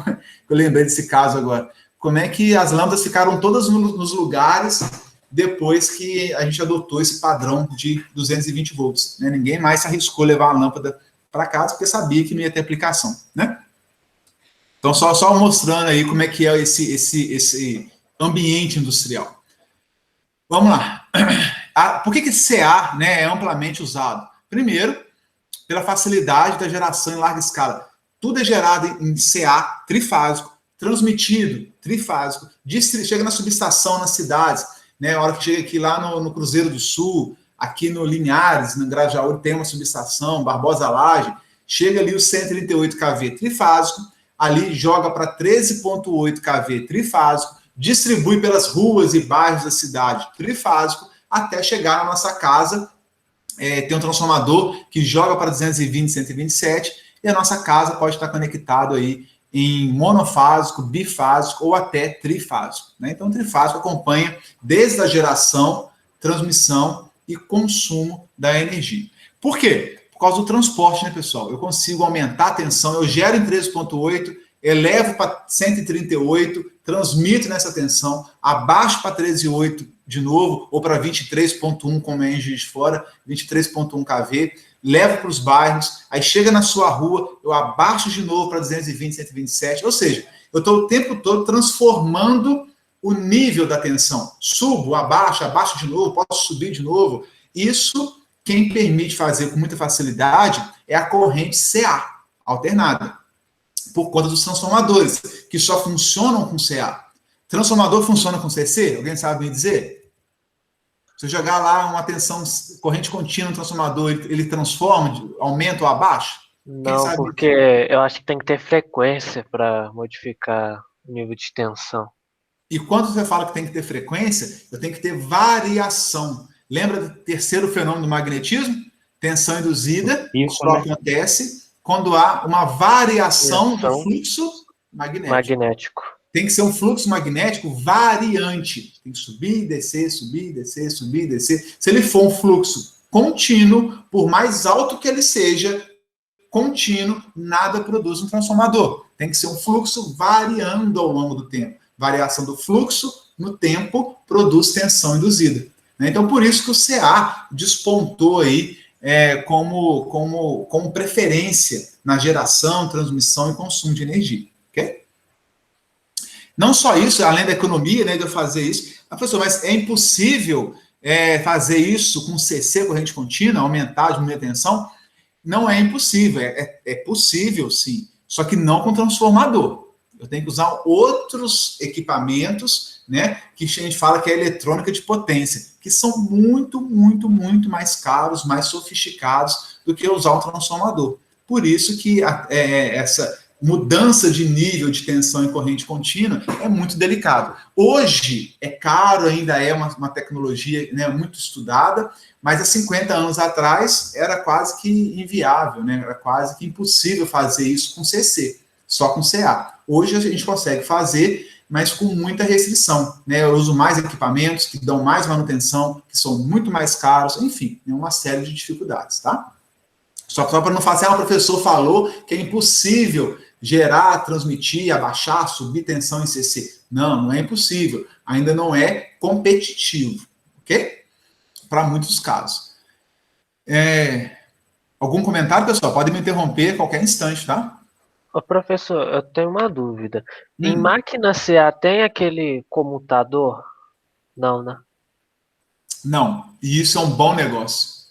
eu lembrei desse caso agora. Como é que as lâmpadas ficaram todas nos lugares depois que a gente adotou esse padrão de 220 volts, né? Ninguém mais se arriscou levar a lâmpada para casa porque sabia que não ia ter aplicação, né? Então, só mostrando aí como é que é esse ambiente industrial. Vamos lá. Por que esse CA, né, é amplamente usado? Primeiro, pela facilidade da geração em larga escala. Tudo é gerado em CA trifásico, transmitido trifásico, chega na subestação nas cidades, né? A hora que chega aqui lá no Cruzeiro do Sul, aqui no Linhares, no Grajaú, tem uma subestação, Barbosa Laje, chega ali o 138 kV trifásico, ali joga para 13,8 kV trifásico, distribui pelas ruas e bairros da cidade trifásico, até chegar na nossa casa. Tem um transformador que joga para 220, 127, e a nossa casa pode estar conectado aí em monofásico, bifásico ou até trifásico, né? Então, o trifásico acompanha desde a geração, transmissão e consumo da energia. Por quê? Por causa do transporte, né, pessoal? Eu consigo aumentar a tensão, eu gero em 13,8, elevo para 138, transmito nessa tensão, abaixo para 13,8 de novo, ou para 23,1, como é em Juiz de Fora, 23,1 kV, levo para os bairros, aí chega na sua rua, eu abaixo de novo para 220, 127, ou seja, eu estou o tempo todo transformando o nível da tensão. Subo, abaixo de novo, posso subir de novo. Isso, quem permite fazer com muita facilidade é a corrente CA, alternada, por conta dos transformadores, que só funcionam com CA. Transformador funciona com CC? Alguém sabe me dizer? Se eu jogar lá uma tensão, corrente contínua no transformador, ele transforma, aumenta ou abaixa? Não, porque eu acho que tem que ter frequência para modificar o nível de tensão. E quando você fala que tem que ter frequência, eu tenho que ter variação. Lembra do terceiro fenômeno do magnetismo? Tensão induzida. Isso só acontece quando há uma variação do fluxo magnético. Tem que ser um fluxo magnético variante. Tem que subir, descer, subir, descer, subir, descer. Se ele for um fluxo contínuo, por mais alto que ele seja, contínuo, nada produz um transformador. Tem que ser um fluxo variando ao longo do tempo. Variação do fluxo no tempo produz tensão induzida. Então, por isso que o CA despontou aí como preferência na geração, transmissão e consumo de energia. Ok? Não só isso, além da economia, né, de eu fazer isso, mas é impossível fazer isso com CC, corrente contínua, aumentar, diminuir a tensão? Não é impossível, é possível sim, só que não com transformador. Eu tenho que usar outros equipamentos, né, que a gente fala que é eletrônica de potência, que são muito, muito, muito mais caros, mais sofisticados do que usar um transformador. Por isso que essa mudança de nível de tensão em corrente contínua é muito delicado. Hoje é caro, ainda é uma tecnologia, né, muito estudada, mas há 50 anos atrás era quase que inviável, né, era quase que impossível fazer isso com CC, só com CA. Hoje a gente consegue fazer, mas com muita restrição, né? Eu uso mais equipamentos que dão mais manutenção, que são muito mais caros, enfim, é uma série de dificuldades, tá? Só para não fazer, o professor falou que é impossível gerar, transmitir, abaixar, subir tensão em CC. Não é impossível. Ainda não é competitivo, ok? Para muitos casos. Algum comentário, pessoal? Pode me interromper a qualquer instante, tá? Ô, professor, eu tenho uma dúvida. Em máquina CA tem aquele comutador? Não, né? Não. E isso é um bom negócio.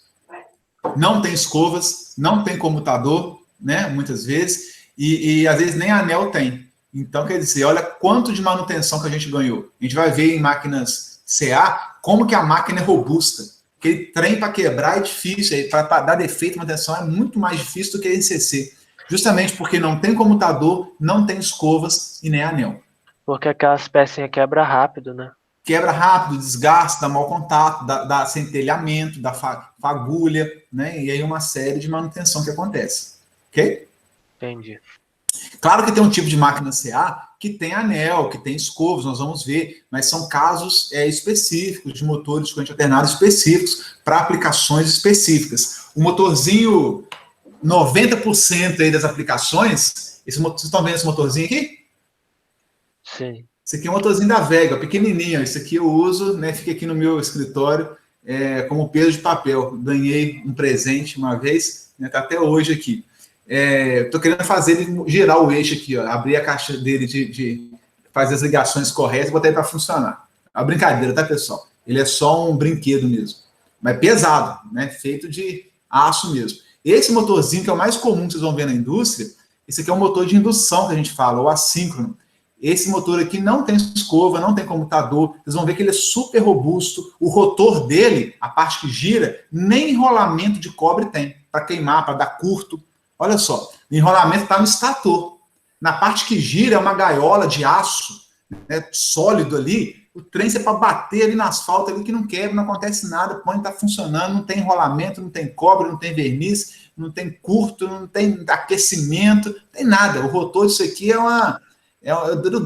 Não tem escovas, não tem comutador, né? Muitas vezes, e às vezes nem anel tem. Então, quer dizer, olha quanto de manutenção que a gente ganhou. A gente vai ver em máquinas CA como que a máquina é robusta. Aquele trem para quebrar é difícil, para dar defeito, manutenção é muito mais difícil do que a NCC. Justamente porque não tem comutador, não tem escovas e nem anel. Porque aquelas pecinhas quebram rápido, né? Quebra rápido, desgasta, dá mau contato, dá centelhamento, dá fagulha, né? E aí uma série de manutenção que acontece. Ok? Entendi. Claro que tem um tipo de máquina CA que tem anel, que tem escovas, nós vamos ver, mas são casos específicos, de motores de corrente alternada específicos, para aplicações específicas. O motorzinho, 90% aí das aplicações, vocês estão vendo esse motorzinho aqui? Sim. Esse aqui é um motorzinho da Vega, pequenininho. Esse aqui eu uso, né? Fica aqui no meu escritório como peso de papel. Ganhei um presente uma vez, né, tá até hoje aqui. Estou querendo fazer ele girar o eixo aqui, ó, abrir a caixa dele de fazer as ligações corretas e botar ele para funcionar. É uma brincadeira, tá, pessoal? Ele é só um brinquedo mesmo. Mas pesado, né? Feito de aço mesmo. Esse motorzinho que é o mais comum que vocês vão ver na indústria, esse aqui é um motor de indução que a gente fala, o assíncrono. Esse motor aqui não tem escova, não tem comutador. Vocês vão ver que ele é super robusto. O rotor dele, a parte que gira, nem enrolamento de cobre tem. Para queimar, para dar curto. Olha só, o enrolamento está no estator. Na parte que gira é uma gaiola de aço, né, sólido ali. O trem é para bater ali no asfalto ali que não quebra, não acontece nada. O pano está funcionando, não tem enrolamento, não tem cobre, não tem verniz, não tem curto, não tem aquecimento, não tem nada. O rotor disso aqui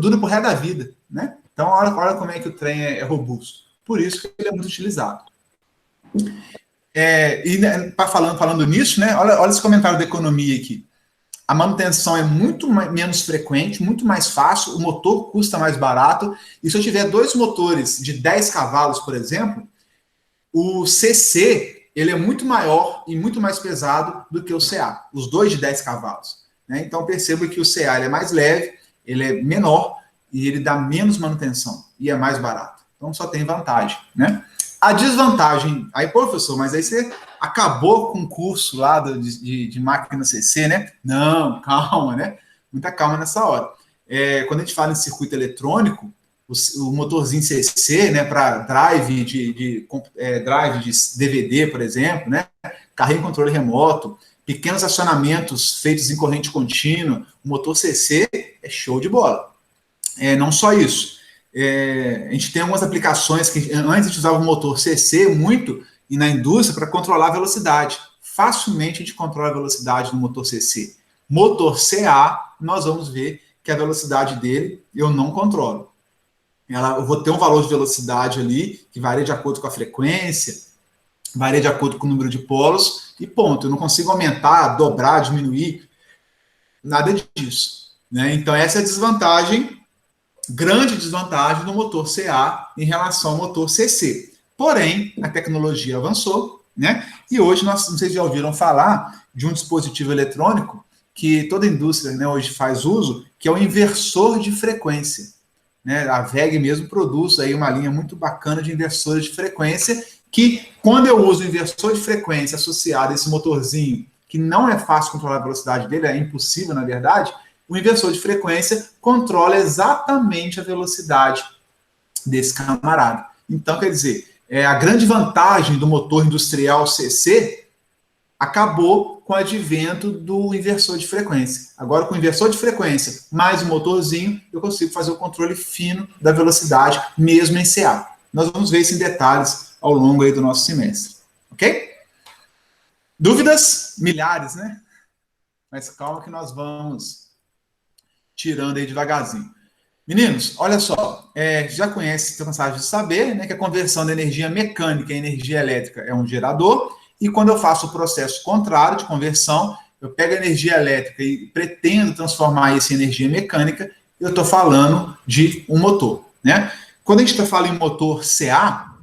dura pro resto da vida, né? Então, olha como é que o trem é robusto. Por isso que ele é muito utilizado. Falando nisso, né? Olha esse comentário da economia aqui. A manutenção é muito menos frequente, muito mais fácil, o motor custa mais barato. E se eu tiver dois motores de 10 cavalos, por exemplo, o CC ele é muito maior e muito mais pesado do que o CA, os dois de 10 cavalos. Né? Então, perceba que o CA ele é mais leve, ele é menor e ele dá menos manutenção e é mais barato. Então, só tem vantagem, né? A desvantagem... Aí, professor, mas aí você acabou com o curso lá de máquina CC, né? Não, calma, né? Muita calma nessa hora. Quando a gente fala em circuito eletrônico, o motorzinho CC, né, para drive de DVD, por exemplo, né? Carrinho controle remoto, pequenos acionamentos feitos em corrente contínua, o motor CC é show de bola. Não só isso. A gente tem algumas aplicações que antes a gente usava o motor CC muito e na indústria para controlar a velocidade. Facilmente a gente controla a velocidade do motor CC. Motor CA, nós vamos ver que a velocidade dele eu não controlo. Eu vou ter um valor de velocidade ali que varia de acordo com a frequência, varia de acordo com o número de polos e ponto. Eu não consigo aumentar, dobrar, diminuir, nada disso. Né? Então essa é a desvantagem, grande desvantagem do motor CA em relação ao motor CC. Porém, a tecnologia avançou, né? E hoje, não sei se já ouviram falar de um dispositivo eletrônico que toda indústria, né, hoje faz uso, que é o inversor de frequência. Né? A VEG mesmo produz aí uma linha muito bacana de inversores de frequência, que quando eu uso o inversor de frequência associado a esse motorzinho, que não é fácil controlar a velocidade dele, é impossível, na verdade, o inversor de frequência controla exatamente a velocidade desse camarada. Então, quer dizer, a grande vantagem do motor industrial CC acabou com o advento do inversor de frequência. Agora, com o inversor de frequência mais o motorzinho, eu consigo fazer o controle fino da velocidade, mesmo em CA. Nós vamos ver isso em detalhes ao longo aí do nosso semestre. Ok? Dúvidas? Milhares, né? Mas calma que nós vamos tirando aí devagarzinho. Meninos, olha só, já conhece, estão cansados de saber, né, que a conversão da energia mecânica em energia elétrica é um gerador, e quando eu faço o processo contrário de conversão, eu pego a energia elétrica e pretendo transformar isso em energia mecânica, eu estou falando de um motor. Né? Quando a gente está falando em motor CA,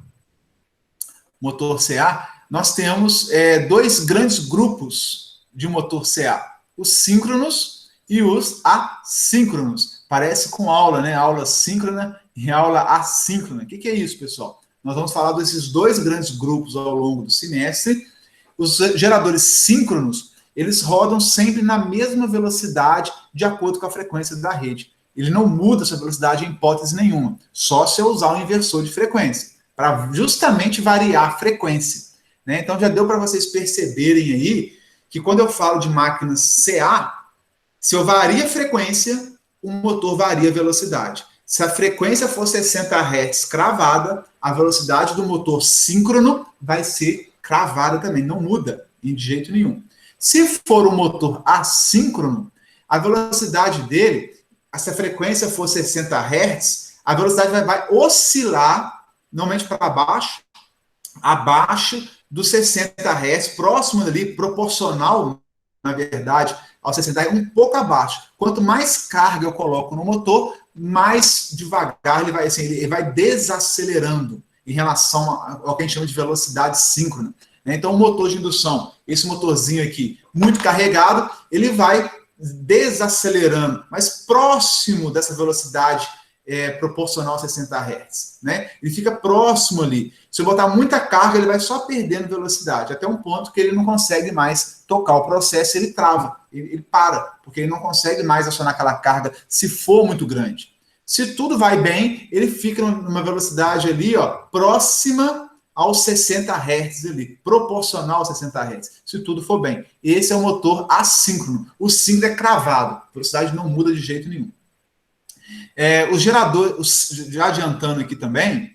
nós temos dois grandes grupos de motor CA, os síncronos e os assíncronos. Parece com aula, né? Aula síncrona e aula assíncrona. O que é isso, pessoal? Nós vamos falar desses dois grandes grupos ao longo do semestre. Os geradores síncronos, eles rodam sempre na mesma velocidade de acordo com a frequência da rede. Ele não muda essa velocidade em hipótese nenhuma, só se eu usar um inversor de frequência, para justamente variar a frequência. Né? Então já deu para vocês perceberem aí que quando eu falo de máquinas CA, se eu vario a frequência, o motor varia a velocidade. Se a frequência for 60 Hz cravada, a velocidade do motor síncrono vai ser cravada também, não muda de jeito nenhum. Se for um motor assíncrono, a velocidade dele, se a frequência for 60 Hz, a velocidade vai oscilar, normalmente para baixo, abaixo dos 60 Hz, próximo ali, proporcional, na verdade, aos 60 Hz, um pouco abaixo. Quanto mais carga eu coloco no motor, mais devagar ele vai, assim, ele vai desacelerando em relação ao que a gente chama de velocidade síncrona. Então, o motor de indução, esse motorzinho aqui, muito carregado, ele vai desacelerando, mas próximo dessa velocidade proporcional a 60 Hz. Né? Ele fica próximo ali. Se eu botar muita carga, ele vai só perdendo velocidade, até um ponto que ele não consegue mais tocar o processo, ele trava, ele para, porque ele não consegue mais acionar aquela carga se for muito grande. Se tudo vai bem, ele fica numa velocidade ali, ó, próxima aos 60 Hz ali, proporcional aos 60 Hz, se tudo for bem. Esse é o motor assíncrono. O síncrono é cravado, a velocidade não muda de jeito nenhum. Os geradores, já adiantando aqui também,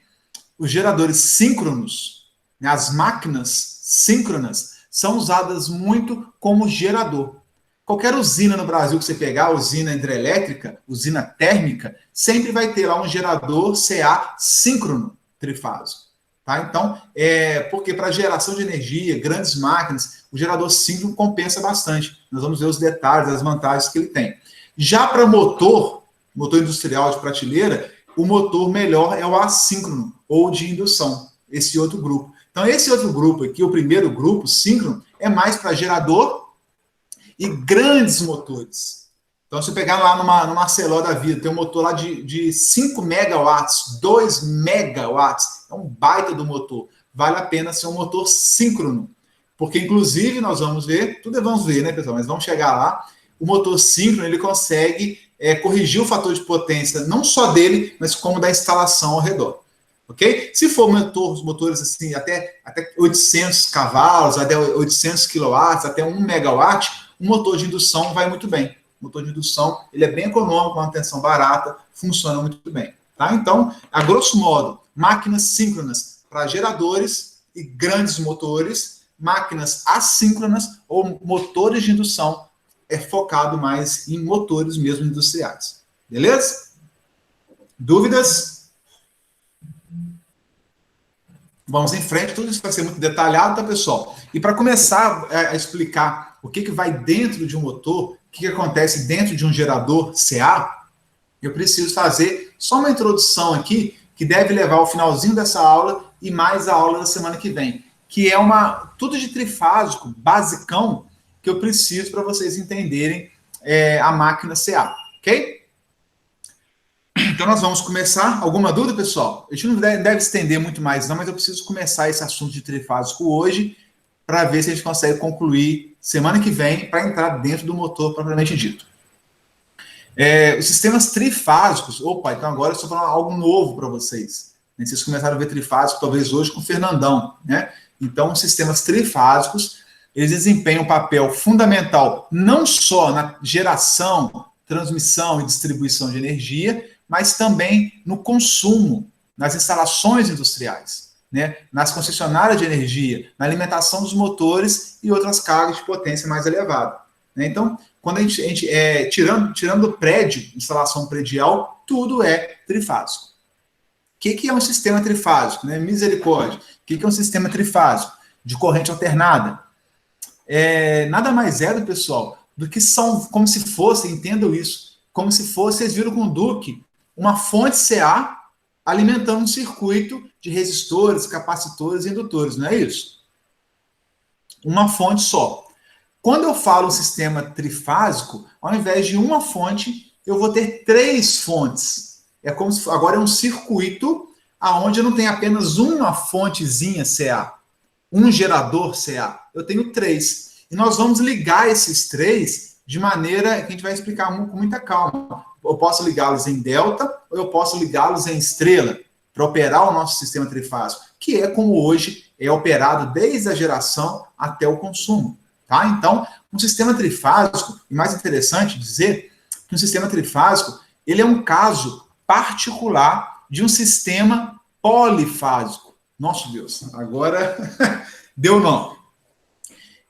os geradores síncronos, né, as máquinas síncronas, são usadas muito como gerador. Qualquer usina no Brasil que você pegar, usina hidrelétrica, usina térmica, sempre vai ter lá um gerador CA síncrono trifásico. Tá? Então, porque para geração de energia, grandes máquinas, o gerador síncrono compensa bastante. Nós vamos ver os detalhes, as vantagens que ele tem. Já para motor industrial de prateleira, o motor melhor é o assíncrono ou de indução, esse outro grupo. Então, esse outro grupo aqui, o primeiro grupo, síncrono, é mais para gerador e grandes motores. Então, se eu pegar lá numa Arcelor da vida, tem um motor lá de 5 megawatts, 2 megawatts, é um baita do motor. Vale a pena ser um motor síncrono. Porque, inclusive, nós vamos ver, vamos ver, né, pessoal? Mas vamos chegar lá. O motor síncrono, ele consegue corrigir o fator de potência, não só dele, mas como da instalação ao redor. Ok? Se for motores assim, até 800 cavalos, até 800 quilowatts, até 1 megawatt, o motor de indução vai muito bem. O motor de indução, ele é bem econômico, manutenção barata, funciona muito bem. Tá? Então, a grosso modo, máquinas síncronas para geradores e grandes motores, máquinas assíncronas ou motores de indução focado mais em motores mesmo industriais. Beleza? Dúvidas? Vamos em frente, tudo isso vai ser muito detalhado, tá, pessoal? E para começar a explicar o que vai dentro de um motor, o que acontece dentro de um gerador CA, eu preciso fazer só uma introdução aqui, que deve levar ao finalzinho dessa aula e mais a aula da semana que vem, que é tudo de trifásico, basicão, que eu preciso para vocês entenderem a máquina CA, ok? Então, nós vamos começar. Alguma dúvida, pessoal? A gente não deve estender muito mais, não, mas eu preciso começar esse assunto de trifásico hoje para ver se a gente consegue concluir semana que vem para entrar dentro do motor propriamente dito. Os sistemas trifásicos... Opa, então agora eu estou falando algo novo para vocês. Vocês começaram a ver trifásico, talvez hoje, com o Fernandão, né? Então, os sistemas trifásicos, eles desempenham um papel fundamental não só na geração, transmissão e distribuição de energia, mas também no consumo, nas instalações industriais, né? Nas concessionárias de energia, na alimentação dos motores e outras cargas de potência mais elevada. Né? Então, quando a gente tirando o prédio, instalação predial, tudo é trifásico. O que é um sistema trifásico? Né? Misericórdia. O que é um sistema trifásico? De corrente alternada. Nada mais pessoal, do que são, como se fosse, entendam isso, como se fosse, vocês viram com o Duque, uma fonte CA alimentando um circuito de resistores, capacitores e indutores, não é isso? Uma fonte só. Quando eu falo sistema trifásico, ao invés de uma fonte, eu vou ter 3 fontes. É como se agora é um circuito onde eu não tenho apenas uma fontezinha CA, um gerador CA. Eu tenho 3. e nós vamos ligar esses três de maneira que a gente vai explicar com muita calma. Eu posso ligá-los em delta, ou eu posso ligá-los em estrela, para operar o nosso sistema trifásico, que é como hoje é operado desde a geração até o consumo. Tá? Então, um sistema trifásico, e mais interessante dizer que um sistema trifásico ele é um caso particular de um sistema polifásico. Nossa Deus, agora deu nome.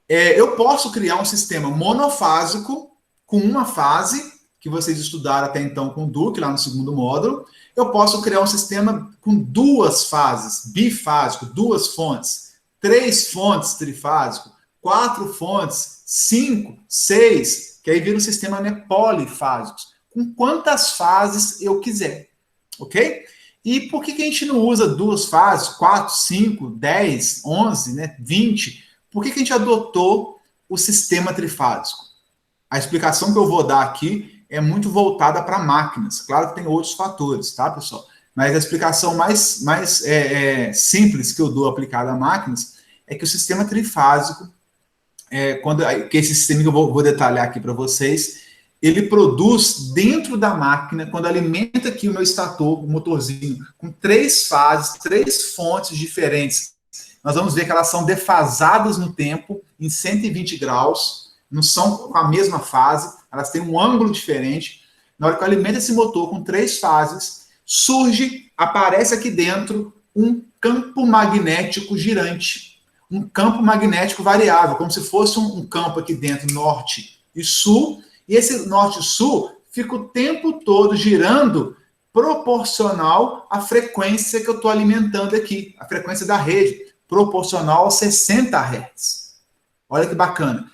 Eu posso criar um sistema monofásico com uma fase, que vocês estudaram até então com o Duque, lá no segundo módulo. Eu posso criar um sistema com duas fases, bifásico, duas fontes, 3 fontes trifásico, 4 fontes, 5, 6, que aí vira um sistema, né, polifásico, com quantas fases eu quiser, ok? E por que a gente não usa 2 fases, 4, 5, 10, 11, né, 20? Por que a gente adotou o sistema trifásico? A explicação que eu vou dar aqui é muito voltada para máquinas. Claro que tem outros fatores, tá, pessoal? Mas a explicação mais simples que eu dou aplicada a máquinas é que o sistema trifásico, que esse sistema que eu vou detalhar aqui para vocês, ele produz dentro da máquina, quando alimenta aqui o meu estator, o motorzinho, com 3 fases, 3 fontes diferentes. Nós vamos ver que elas são defasadas no tempo, em 120 graus, não são com a mesma fase, elas têm um ângulo diferente. Na hora que eu alimento esse motor com 3 fases, aparece aqui dentro um campo magnético girante, um campo magnético variável, como se fosse um campo aqui dentro, norte e sul, e esse norte e sul fica o tempo todo girando proporcional à frequência que eu estou alimentando aqui, a frequência da rede, proporcional aos 60 Hz. Olha que bacana.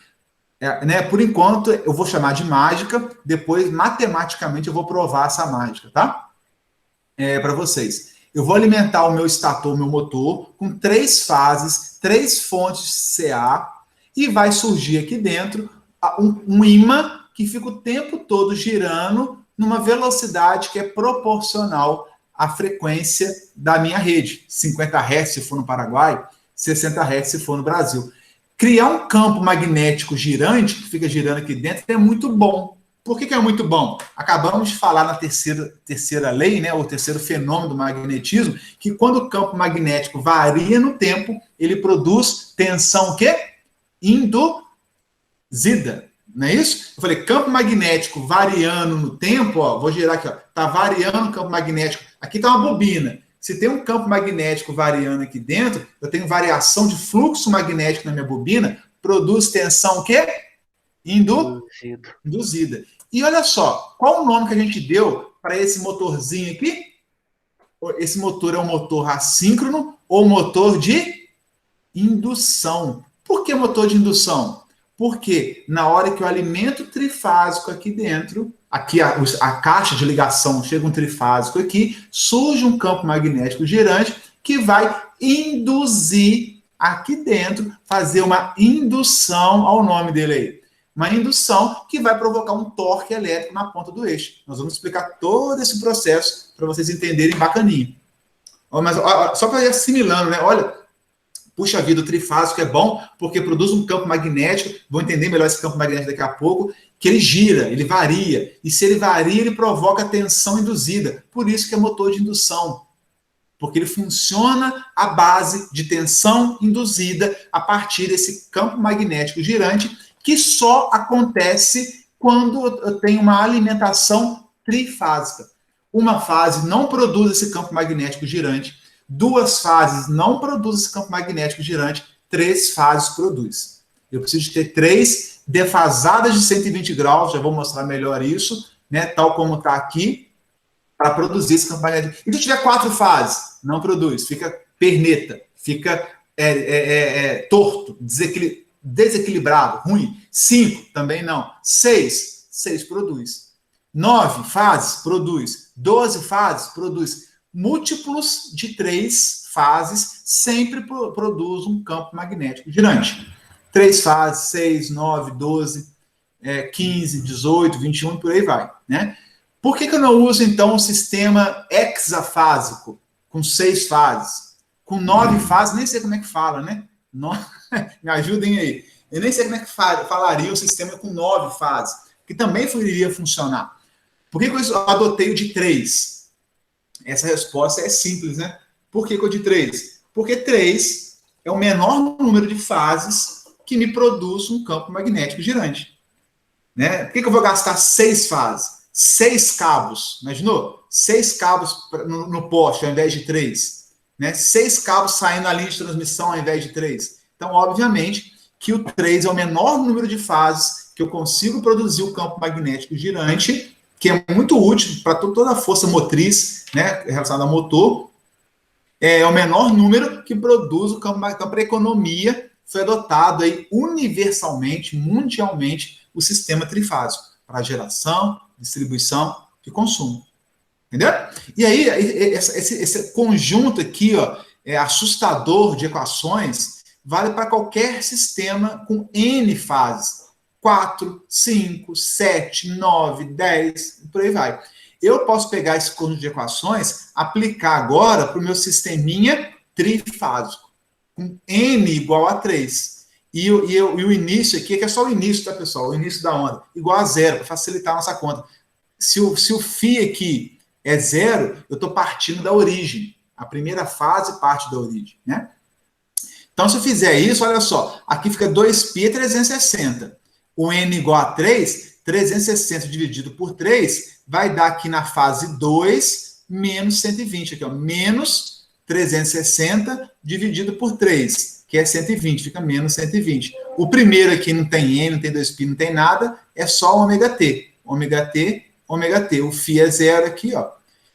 Por enquanto, eu vou chamar de mágica, depois, matematicamente, eu vou provar essa mágica, tá? Para vocês. Eu vou alimentar o meu estator, o meu motor, com 3 fases, 3 fontes CA, e vai surgir aqui dentro um ímã que fica o tempo todo girando numa velocidade que é proporcional à frequência da minha rede. 50 Hz se for no Paraguai, 60 Hz se for no Brasil. Criar um campo magnético girante, que fica girando aqui dentro, é muito bom. Por que é muito bom? Acabamos de falar na terceira lei, né, ou terceiro fenômeno do magnetismo, que quando o campo magnético varia no tempo, ele produz tensão o quê? Induzida. Não é isso? Eu falei, campo magnético variando no tempo, ó, vou girar aqui, ó, tá variando o campo magnético. Aqui está uma bobina. Se tem um campo magnético variando aqui dentro, eu tenho variação de fluxo magnético na minha bobina, produz tensão o quê? Induzida. E olha só, qual o nome que a gente deu para esse motorzinho aqui? Esse motor é um motor assíncrono ou motor de indução. Por que motor de indução? Porque na hora que eu alimento o trifásico aqui dentro, aqui a caixa de ligação chega um trifásico aqui, surge um campo magnético girante que vai induzir aqui dentro, fazer uma indução, ao nome dele aí, uma indução que vai provocar um torque elétrico na ponta do eixo. Nós vamos explicar todo esse processo para vocês entenderem bacaninho. Mas só para ir assimilando, né? Olha, puxa vida, o trifásico é bom porque produz um campo magnético, vou entender melhor esse campo magnético daqui a pouco, que ele gira, ele varia, e se ele varia, ele provoca tensão induzida, por isso que é motor de indução, porque ele funciona à base de tensão induzida a partir desse campo magnético girante, que só acontece quando eu tenho uma alimentação trifásica. Uma fase não produz esse campo magnético girante, 2 fases não produzem esse campo magnético girante, 3 fases produz. Eu preciso ter 3 defasadas de 120 graus, já vou mostrar melhor isso, né, tal como está aqui, para produzir esse campo magnético. E se tiver 4 fases, não produz, fica perneta, fica torto, desequilibrado, ruim. 5, também não. 6 produz. 9 fases, produz. 12 fases, produz. Múltiplos de 3 fases sempre produz um campo magnético girante. 3 fases, 6, 9, 12, 15, 18, 21, por aí vai, né? Por que eu não uso, então, um sistema hexafásico, com 6 fases? Com 9 fases, nem sei como é que fala, né? Me ajudem aí. Eu nem sei como é que falaria um sistema com 9 fases, que também iria funcionar. Por que eu adotei o de 3? Essa resposta é simples, né? Por que o de 3? Porque 3 é o menor número de fases que me produz um campo magnético girante. Né? Por que eu vou gastar 6 fases? 6 cabos, imaginou? 6 cabos no poste ao invés de 3. Né? 6 cabos saindo na linha de transmissão ao invés de 3. Então, obviamente, que o 3 é o menor número de fases que eu consigo produzir o campo magnético girante, que é muito útil para toda a força motriz, né, relacionada ao motor. É o menor número que produz o campo magnético. Então, para a economia, foi adotado aí universalmente, mundialmente, o sistema trifásico para geração, distribuição e consumo. Entendeu? E aí, esse conjunto aqui, ó, assustador de equações, vale para qualquer sistema com N fases. 4, 5, 7, 9, 10, por aí vai. Eu posso pegar esse conjunto de equações, aplicar agora para o meu sisteminha trifásico, com N igual a 3. E o início aqui, que é só o início, tá, pessoal? O início da onda, igual a 0, para facilitar a nossa conta. Se o φ aqui é 0, eu estou partindo da origem. A primeira fase parte da origem, né? Então, se eu fizer isso, olha só, aqui fica 2π 360. O N igual a 3, 360 dividido por 3, vai dar aqui na fase 2, menos 120. Aqui, ó, menos 360 dividido por 3, que é 120, fica menos 120. O primeiro aqui não tem N, não tem 2π, não tem nada, é só ômega-t. Ômega-t, ômega-t. O φ é 0 aqui, ó.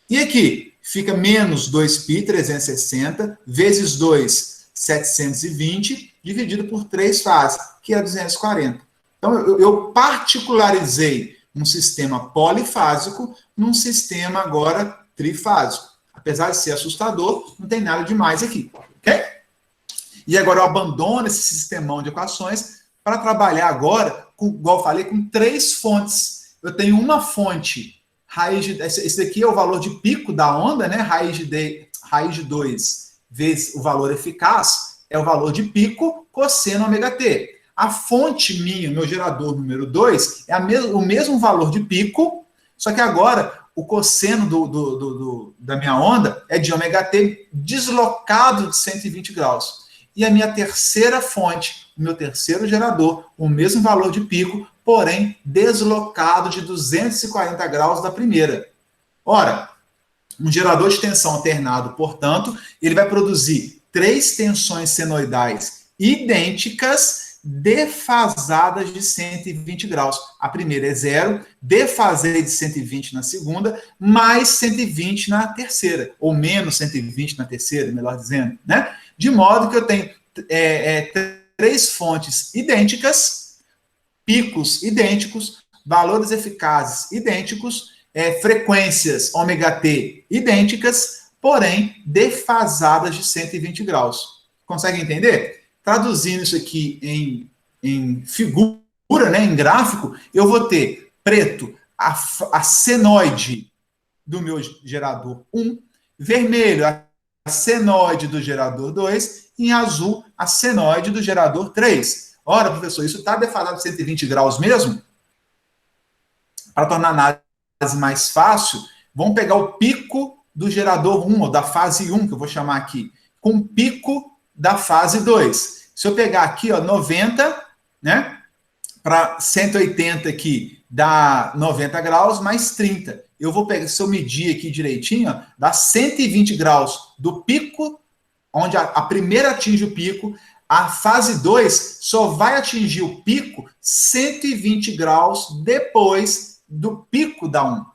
E aqui, fica menos 2π 360, vezes 2, 720, dividido por 3 fases, que é 240. Então, eu particularizei um sistema polifásico num sistema agora trifásico. Apesar de ser assustador, não tem nada demais aqui, ok? E agora eu abandono esse sistemão de equações para trabalhar agora, igual eu falei, com 3 fontes. Eu tenho uma fonte, esse daqui é o valor de pico da onda, né? Raiz de 2 vezes o valor eficaz é o valor de pico cosseno ômega-t. A fonte minha, meu gerador número 2, é o mesmo valor de pico, só que agora o cosseno da minha onda é de ômega-t deslocado de 120 graus. E a minha terceira fonte, o meu terceiro gerador, o mesmo valor de pico, porém deslocado de 240 graus da primeira. Ora, um gerador de tensão alternado, portanto, ele vai produzir 3 tensões senoidais idênticas, defasadas de 120 graus. A primeira é 0, defasei de 120 na segunda, mais 120 na terceira, ou menos 120 na terceira, melhor dizendo, né? De modo que eu tenho 3 fontes idênticas, picos idênticos, valores eficazes idênticos, frequências ômega-t idênticas, porém defasadas de 120 graus. Consegue entender? Traduzindo isso aqui em figura, né, em gráfico, eu vou ter preto a senoide do meu gerador 1, vermelho a senoide do gerador 2, e em azul a senoide do gerador 3. Ora, professor, isso está defasado de 120 graus mesmo? Para tornar a análise mais fácil, vamos pegar o pico do gerador 1, ou da fase 1, que eu vou chamar aqui, com o pico da fase 2. Se eu pegar aqui, ó, 90, né, para 180 aqui, dá 90 graus mais 30. Eu vou pegar, se eu medir aqui direitinho, ó, dá 120 graus do pico, onde a primeira atinge o pico, a fase 2 só vai atingir o pico 120 graus depois do pico da 1.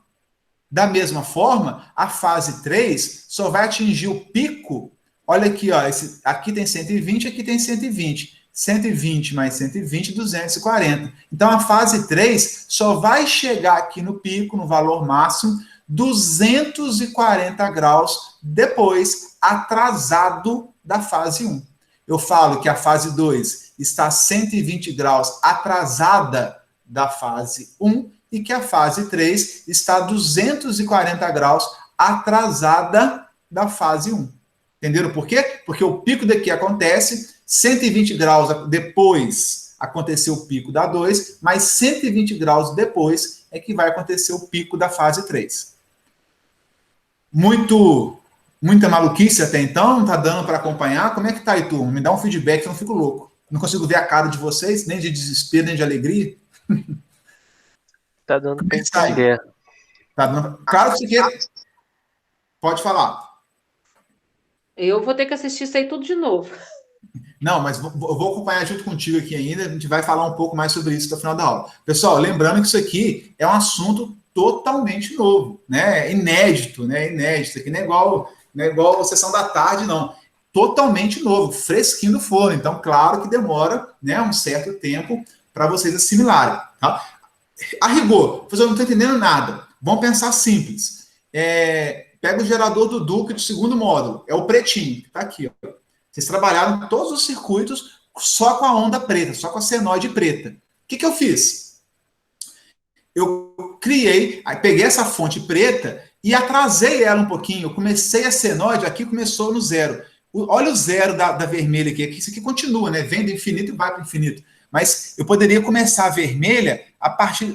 Da mesma forma, a fase 3 só vai atingir o pico. Olha aqui, ó, aqui tem 120, aqui tem 120. 120 mais 120, 240. Então, a fase 3 só vai chegar aqui no pico, no valor máximo, 240 graus depois, atrasado da fase 1. Eu falo que a fase 2 está 120 graus atrasada da fase 1 e que a fase 3 está 240 graus atrasada da fase 1. Entenderam por quê? Porque o pico daqui acontece 120 graus depois aconteceu o pico da 2, mas 120 graus depois é que vai acontecer o pico da fase 3. Muita maluquice até então? Não tá dando para acompanhar? Como é que tá aí, turma? Me dá um feedback, que eu não fico louco. Não consigo ver a cara de vocês, nem de desespero, nem de alegria. Tá dando Como é pra que tá aí? entender. Tá dando... Claro que você quer... Pode falar. Eu vou ter que assistir isso aí tudo de novo. Não, mas eu vou acompanhar junto contigo aqui ainda, a gente vai falar um pouco mais sobre isso no final da aula. Pessoal, lembrando que isso aqui é um assunto totalmente novo, né? Inédito, né? Inédito. Aqui não é igual a sessão da tarde, não. Totalmente novo, fresquinho do forno. Então, claro que demora, né, um certo tempo para vocês assimilarem. Tá? A rigor, eu não estou entendendo nada. Vamos pensar simples. Pega o gerador do Duque do segundo módulo, é o pretinho, que está aqui, ó. Vocês trabalharam todos os circuitos só com a onda preta, só com a senoide preta. O que eu fiz? Eu peguei essa fonte preta e atrasei ela um pouquinho. Eu comecei a senoide, aqui começou no 0. Olha o 0 da vermelha aqui. Isso aqui continua, né? Vem do infinito e vai para o infinito. Mas eu poderia começar a vermelha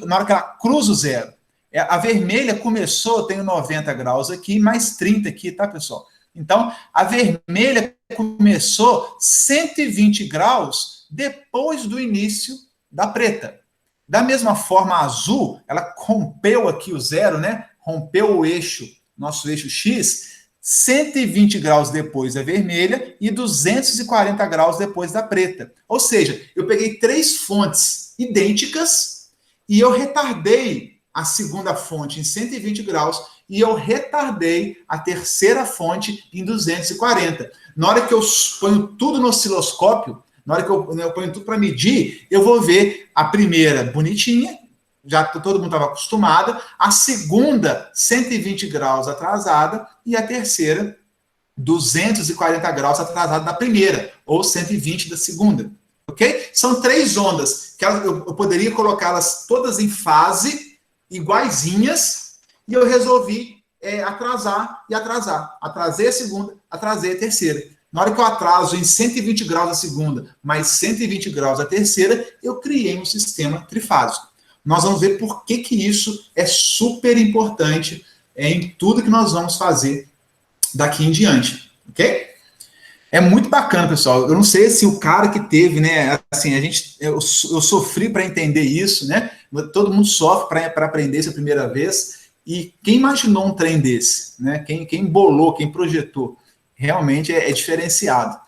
na hora que ela cruza o 0. A vermelha começou, tenho 90 graus aqui, mais 30 aqui, tá, pessoal? Então, a vermelha começou 120 graus depois do início da preta. Da mesma forma, a azul, ela rompeu aqui o 0, né? Rompeu o eixo, nosso eixo X, 120 graus depois da vermelha e 240 graus depois da preta. Ou seja, eu peguei 3 fontes idênticas e eu retardei a segunda fonte em 120 graus e eu retardei a terceira fonte em 240. Na hora que eu ponho tudo no osciloscópio, na hora que eu ponho tudo para medir, eu vou ver a primeira bonitinha, já todo mundo estava acostumado, a segunda 120 graus atrasada e a terceira 240 graus atrasada da primeira, ou 120 da segunda. Ok? São 3 ondas, que eu poderia colocá-las todas em fase, iguaizinhas, e eu resolvi atrasar e atrasar. Atrasei a segunda, atrasei a terceira. Na hora que eu atraso em 120 graus a segunda, mais 120 graus a terceira, eu criei um sistema trifásico. Nós vamos ver por que isso é super importante em tudo que nós vamos fazer daqui em diante, ok? É muito bacana, pessoal. Eu não sei se o cara que teve, né, assim, eu sofri para entender isso, né? Todo mundo sofre para aprender isso a primeira vez. E quem imaginou um trem desse, né? Quem bolou, quem projetou, realmente é diferenciado.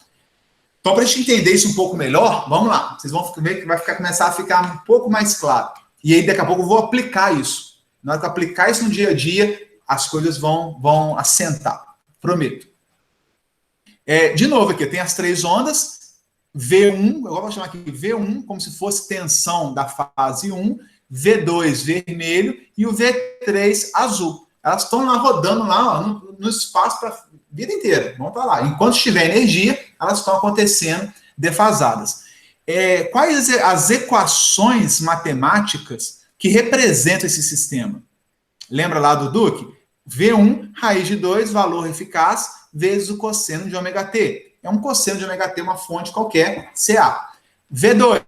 Então, para a gente entender isso um pouco melhor, vamos lá. Vocês vão ver que vai começar a ficar um pouco mais claro. E aí, daqui a pouco, eu vou aplicar isso. Na hora que eu aplicar isso no dia a dia, as coisas vão assentar. Prometo. De novo aqui, tem as 3 ondas, V1, eu vou chamar aqui V1, como se fosse tensão da fase 1, V2 vermelho e o V3 azul. Elas estão lá rodando lá, ó, no espaço para a vida inteira. Vão estar lá. Enquanto estiver energia, elas estão acontecendo defasadas. Quais as equações matemáticas que representam esse sistema? Lembra lá do Duque? V1, raiz de 2, valor eficaz, vezes o cosseno de ômega t. É um cosseno de ômega t, uma fonte qualquer, CA. V2,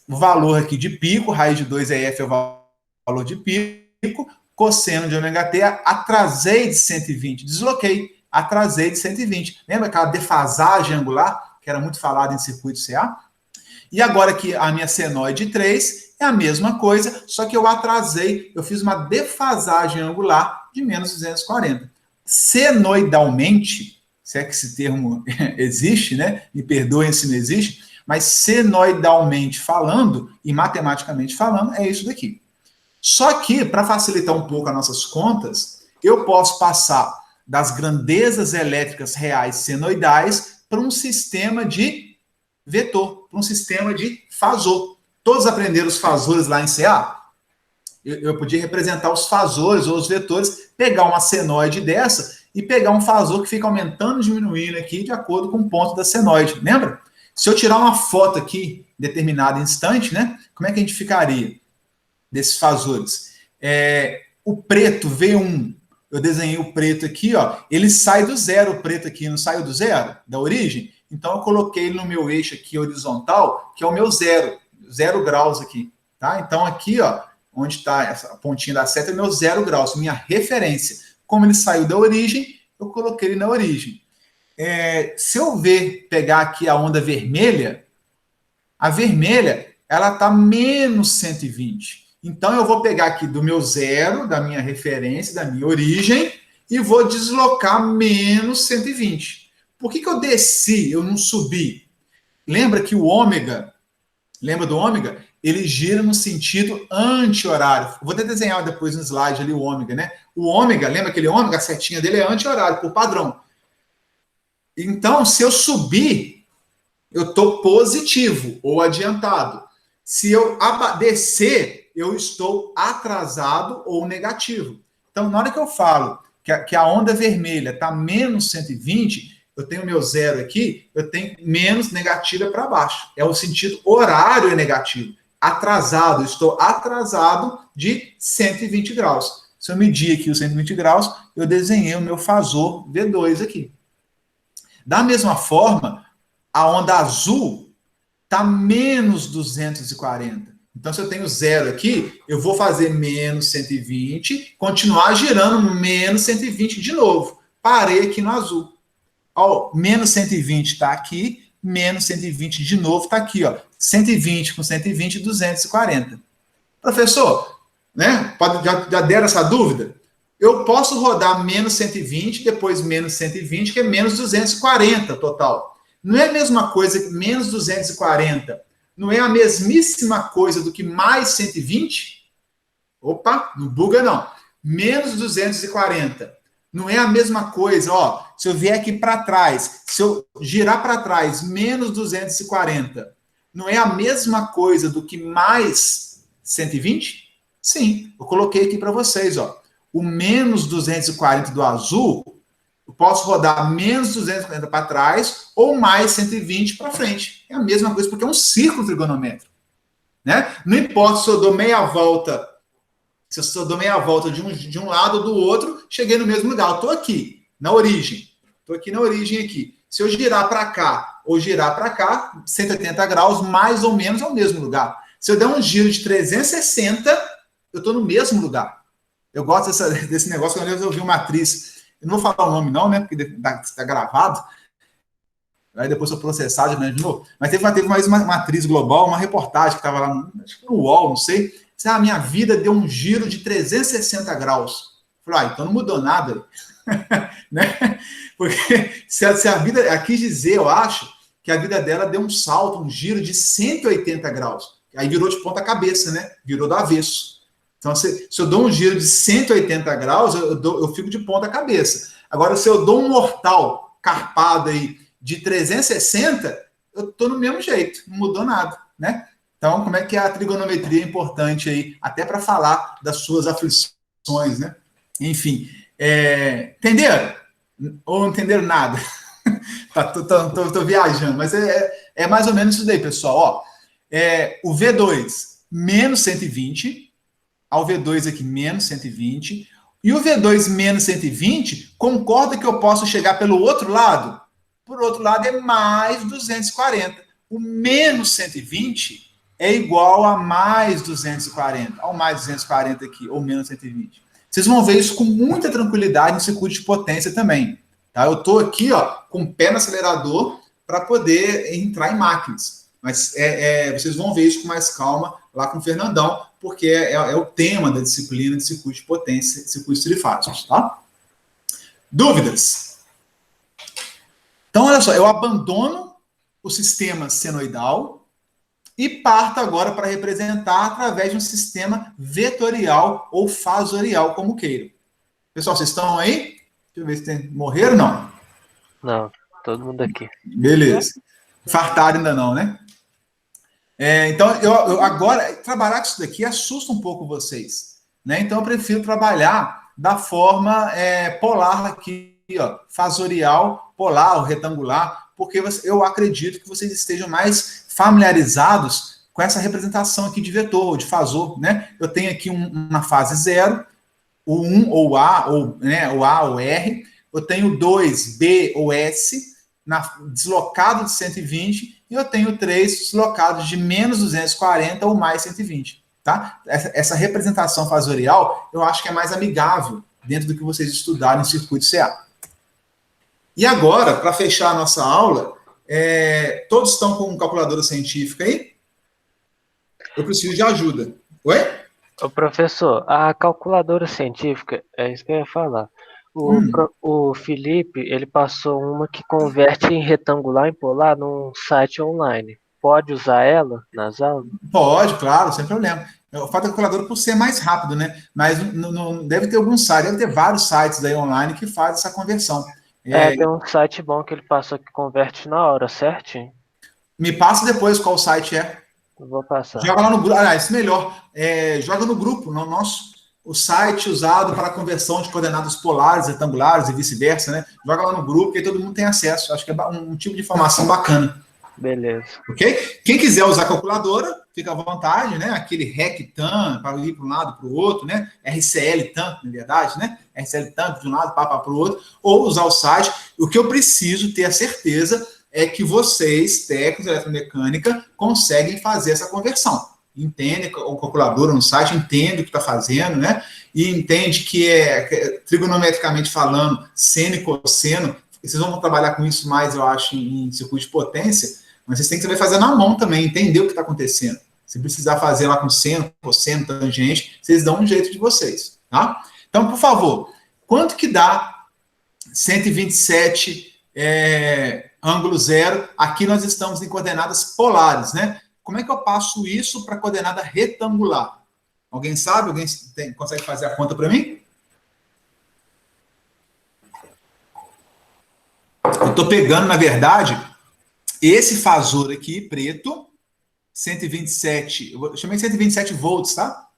o valor aqui de pico, raiz de 2 é F, é o valor de pico, cosseno de ômega t, atrasei de 120, desloquei, atrasei de 120. Lembra aquela defasagem angular, que era muito falada em circuito CA? E agora que a minha senoide 3 é a mesma coisa, só que eu atrasei, eu fiz uma defasagem angular de menos 240. Senoidalmente, se é que esse termo existe, né? Me perdoem se não existe, mas senoidalmente falando e matematicamente falando, é isso daqui. Só que, para facilitar um pouco as nossas contas, eu posso passar das grandezas elétricas reais senoidais para um sistema de vetor, para um sistema de fasor. Todos aprenderam os fasores lá em CA? Eu podia representar os fasores ou os vetores, pegar uma senoide dessa e pegar um fasor que fica aumentando e diminuindo aqui de acordo com o ponto da senoide. Lembra? Se eu tirar uma foto aqui em determinado instante, né? Como é que a gente ficaria desses fasores? O preto, V1, eu desenhei o preto aqui, ó, ele sai do 0, o preto aqui não saiu do 0, da origem? Então, eu coloquei ele no meu eixo aqui horizontal, que é o meu 0 graus aqui, tá? Então, aqui, ó, onde está essa pontinha da seta, é meu 0 graus, minha referência. Como ele saiu da origem, eu coloquei ele na origem. Se eu pegar aqui a onda vermelha, a vermelha, ela está menos 120. Então, eu vou pegar aqui do meu 0, da minha referência, da minha origem, e vou deslocar menos 120. Por que eu desci, eu não subi? Lembra que o ômega, lembra do ômega? Ele gira no sentido anti-horário. Vou até desenhar depois no slide ali o ômega, né? O ômega, lembra aquele ômega? A setinha dele é anti-horário, por padrão. Então, se eu subir, eu estou positivo ou adiantado. Se eu descer, eu estou atrasado ou negativo. Então, na hora que eu falo que a onda vermelha está menos 120, eu tenho meu 0 aqui, eu tenho menos negativa para baixo. É o sentido horário é negativo. Atrasado, estou atrasado de 120 graus. Se eu medir aqui os 120 graus, eu desenhei o meu fasor V2 aqui. Da mesma forma, a onda azul está menos 240. Então, se eu tenho 0 aqui, eu vou fazer menos 120, continuar girando menos 120 de novo. Parei aqui no azul. Ó, menos 120 está aqui, menos 120 de novo está aqui, ó. 120 com 120, 240. Professor, né? Já deram essa dúvida? Eu posso rodar menos 120, depois menos 120, que é menos 240 total. Não é a mesma coisa que menos 240. Não é a mesmíssima coisa do que mais 120? Opa, não buga não. Menos 240. Não é a mesma coisa, ó. Se eu vier aqui para trás, se eu girar para trás, menos 240, não é a mesma coisa do que mais 120? Sim, eu coloquei aqui para vocês, ó. O menos 240 do azul, eu posso rodar menos 240 para trás ou mais 120 para frente. É a mesma coisa, porque é um círculo trigonométrico, né? Não importa se eu dou meia volta. Se eu dou meia volta de um lado ou do outro, cheguei no mesmo lugar. Eu estou aqui, na origem. Estou aqui na origem aqui. Se eu girar para cá ou girar para cá, 180 graus, mais ou menos é o mesmo lugar. Se eu der um giro de 360, eu estou no mesmo lugar. Eu gosto desse negócio, quando eu vi uma atriz, eu não vou falar o nome não, né, porque está gravado, aí depois eu processar de novo, mas teve mais uma atriz global, uma reportagem que estava lá, acho que no UOL, não sei, a minha vida deu um giro de 360 graus. Falei, então não mudou nada. Né? Porque se a vida, quis dizer, eu acho, que a vida dela deu um salto, um giro de 180 graus. Aí virou de ponta cabeça, né? Virou do avesso. Então, se eu dou um giro de 180 graus, eu fico de ponta cabeça. Agora, se eu dou um mortal carpado aí de 360, eu estou no mesmo jeito, não mudou nada, né? Então, como é que a trigonometria é importante aí, até para falar das suas aflições, né? Enfim, entenderam? Ou não entenderam nada? Tô viajando, mas é mais ou menos isso daí, pessoal. Ó, o V2, menos 120, ao V2 aqui, menos 120, e o V2 menos 120, concorda que eu posso chegar pelo outro lado? Por outro lado, é mais 240. O menos 120 é igual a mais 240. Ao mais 240 aqui, ou menos 120. Vocês vão ver isso com muita tranquilidade no circuito de potência também. Tá? Eu estou aqui, ó, com o pé no acelerador para poder entrar em máquinas. Mas vocês vão ver isso com mais calma lá com o Fernandão, porque é o tema da disciplina de circuito de potência, circuitos trifásicos. Tá? Dúvidas? Então, olha só, eu abandono o sistema senoidal e parto agora para representar através de um sistema vetorial ou fasorial, como queiram. Pessoal, vocês estão aí? Deixa eu ver se morreram ou não. Não, todo mundo aqui. Beleza. Fartaram ainda não, né? Então, eu agora, trabalhar com isso daqui assusta um pouco vocês, né? Então, eu prefiro trabalhar da forma polar aqui, ó, fasorial, polar ou retangular, porque eu acredito que vocês estejam mais familiarizados com essa representação aqui de vetor, ou de fasor, né? Eu tenho aqui uma fase 0, o 1 ou A, ou, né, o A ou R, eu tenho 2, B ou S, deslocado de 120 e eu tenho 3 deslocados de menos 240 ou mais 120. Tá? Essa representação fasorial eu acho que é mais amigável dentro do que vocês estudaram em circuito CA. E agora, para fechar a nossa aula, todos estão com calculadora científica aí? Eu preciso de ajuda. Oi? Ô, professor, a calculadora científica, é isso que eu ia falar. O Felipe, ele passou uma que converte em retangular em polar num site online. Pode usar ela nas aulas? Pode, claro, sem problema. Eu faço a calculadora por ser mais rápido, né? Mas não deve ter algum site, deve ter vários sites aí online que fazem essa conversão. Tem um site bom que ele passou que converte na hora, certinho? Me passa depois qual site é. Eu vou passar. Joga lá no grupo. Aliás, melhor, joga no grupo, no nosso, o site usado para a conversão de coordenadas polares, retangulares e vice-versa, né? Joga lá no grupo, que aí todo mundo tem acesso. Acho que é um tipo de informação bacana. Beleza. Ok? Quem quiser usar a calculadora, fica à vontade, né? Aquele REC-TAN, para ir para um lado para o outro, né? RCL-TAN, na verdade, né? RCL-TAN de um lado, para o outro, ou usar o site. O que eu preciso ter a certeza é que vocês, técnicos de eletromecânica, conseguem fazer essa conversão. Entendem a calculadora no site, entendem o que está fazendo, né? E entende que trigonometricamente falando, seno e cosseno, vocês vão trabalhar com isso mais, eu acho, em circuito de potência, mas vocês têm que saber fazer na mão também, entender o que está acontecendo. Se precisar fazer lá com seno, cosseno, tangente, vocês dão um jeito de vocês, tá? Então, por favor, quanto que dá 127 ângulo zero? Aqui nós estamos em coordenadas polares, né? Como é que eu passo isso para coordenada retangular? Alguém sabe? Alguém consegue fazer a conta para mim? Eu estou pegando, na verdade, esse fasor aqui, preto, 127, eu chamei de 127 volts, tá?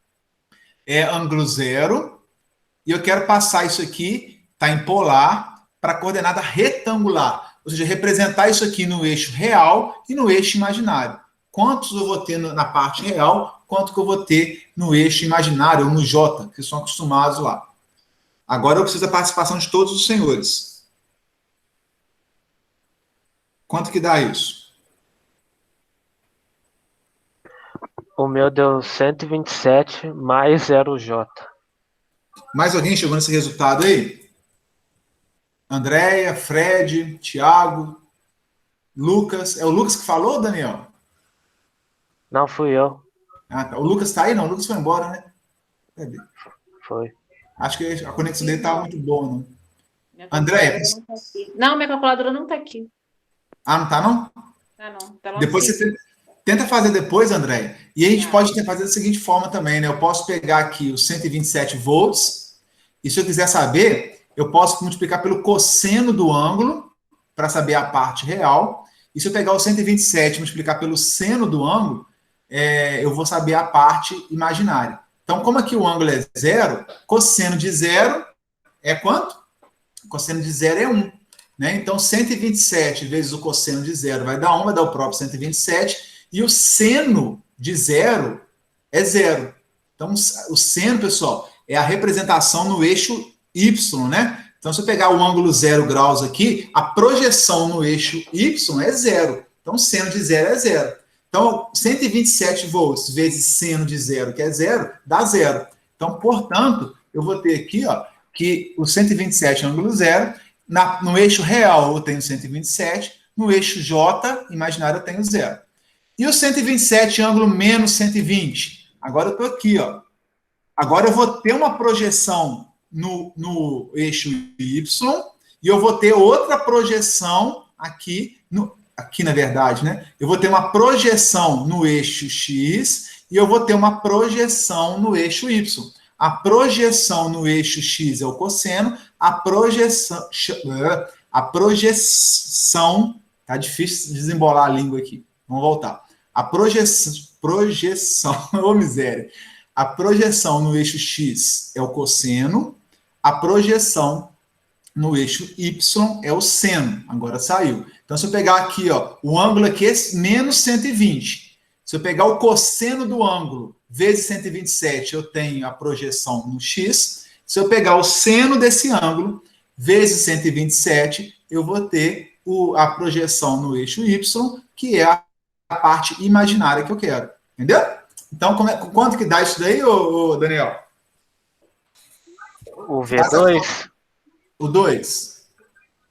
É ângulo zero, e eu quero passar isso aqui, tá em polar, para a coordenada retangular. Ou seja, representar isso aqui no eixo real e no eixo imaginário. Quantos eu vou ter na parte real, quanto que eu vou ter no eixo imaginário, ou no J, que são acostumados lá. Agora eu preciso da participação de todos os senhores. Quanto que dá isso? O meu deu 127 mais 0J. Mais alguém chegou nesse resultado aí? Andréia, Fred, Thiago, Lucas. É o Lucas que falou, Daniel? Não, fui eu. Ah, tá. O Lucas está aí? Não, o Lucas foi embora, né? Cadê? Foi. Acho que a conexão dele estava muito boa, né? Tá não, minha calculadora não está aqui. Ah, não está, não? Tá não. Tá depois você tenta fazer depois, Andréia. E a gente pode fazer da seguinte forma também, né? Eu posso pegar aqui os 127 volts, e se eu quiser saber, eu posso multiplicar pelo cosseno do ângulo, para saber a parte real. E se eu pegar o 127 e multiplicar pelo seno do ângulo, eu vou saber a parte imaginária. Então, como aqui o ângulo é zero, cosseno de zero é quanto? Cosseno de zero é 1. Né? Então, 127 vezes o cosseno de zero vai dar 1, vai dar o próprio 127, e o seno de zero é zero. Então, o seno, pessoal, é a representação no eixo Y, né? Então, se eu pegar o ângulo 0 graus aqui, a projeção no eixo Y é zero. Então, seno de zero é zero. Então, 127 volts vezes seno de zero, que é zero, dá zero. Então, portanto, eu vou ter aqui, ó, que o 127 ângulo zero, no eixo real eu tenho 127, no eixo J, imaginário, eu tenho zero. E o 127 ângulo menos 120? Agora eu estou aqui, ó. Agora eu vou ter uma projeção no eixo Y, e eu vou ter outra projeção aqui, aqui na verdade, né? Eu vou ter uma projeção no eixo X, e eu vou ter uma projeção no eixo Y. A projeção no eixo X é o cosseno, a projeção, tá difícil desembolar a língua aqui. Vamos voltar. A projeção, ô miséria. A projeção no eixo X é o cosseno, a projeção no eixo Y é o seno. Agora saiu. Então, se eu pegar aqui, ó, o ângulo aqui é menos 120. Se eu pegar o cosseno do ângulo vezes 127, eu tenho a projeção no X. Se eu pegar o seno desse ângulo vezes 127, eu vou ter a projeção no eixo Y, que é a parte imaginária que eu quero. Entendeu? Então, quanto que dá isso daí, Daniel? O V2? O 2.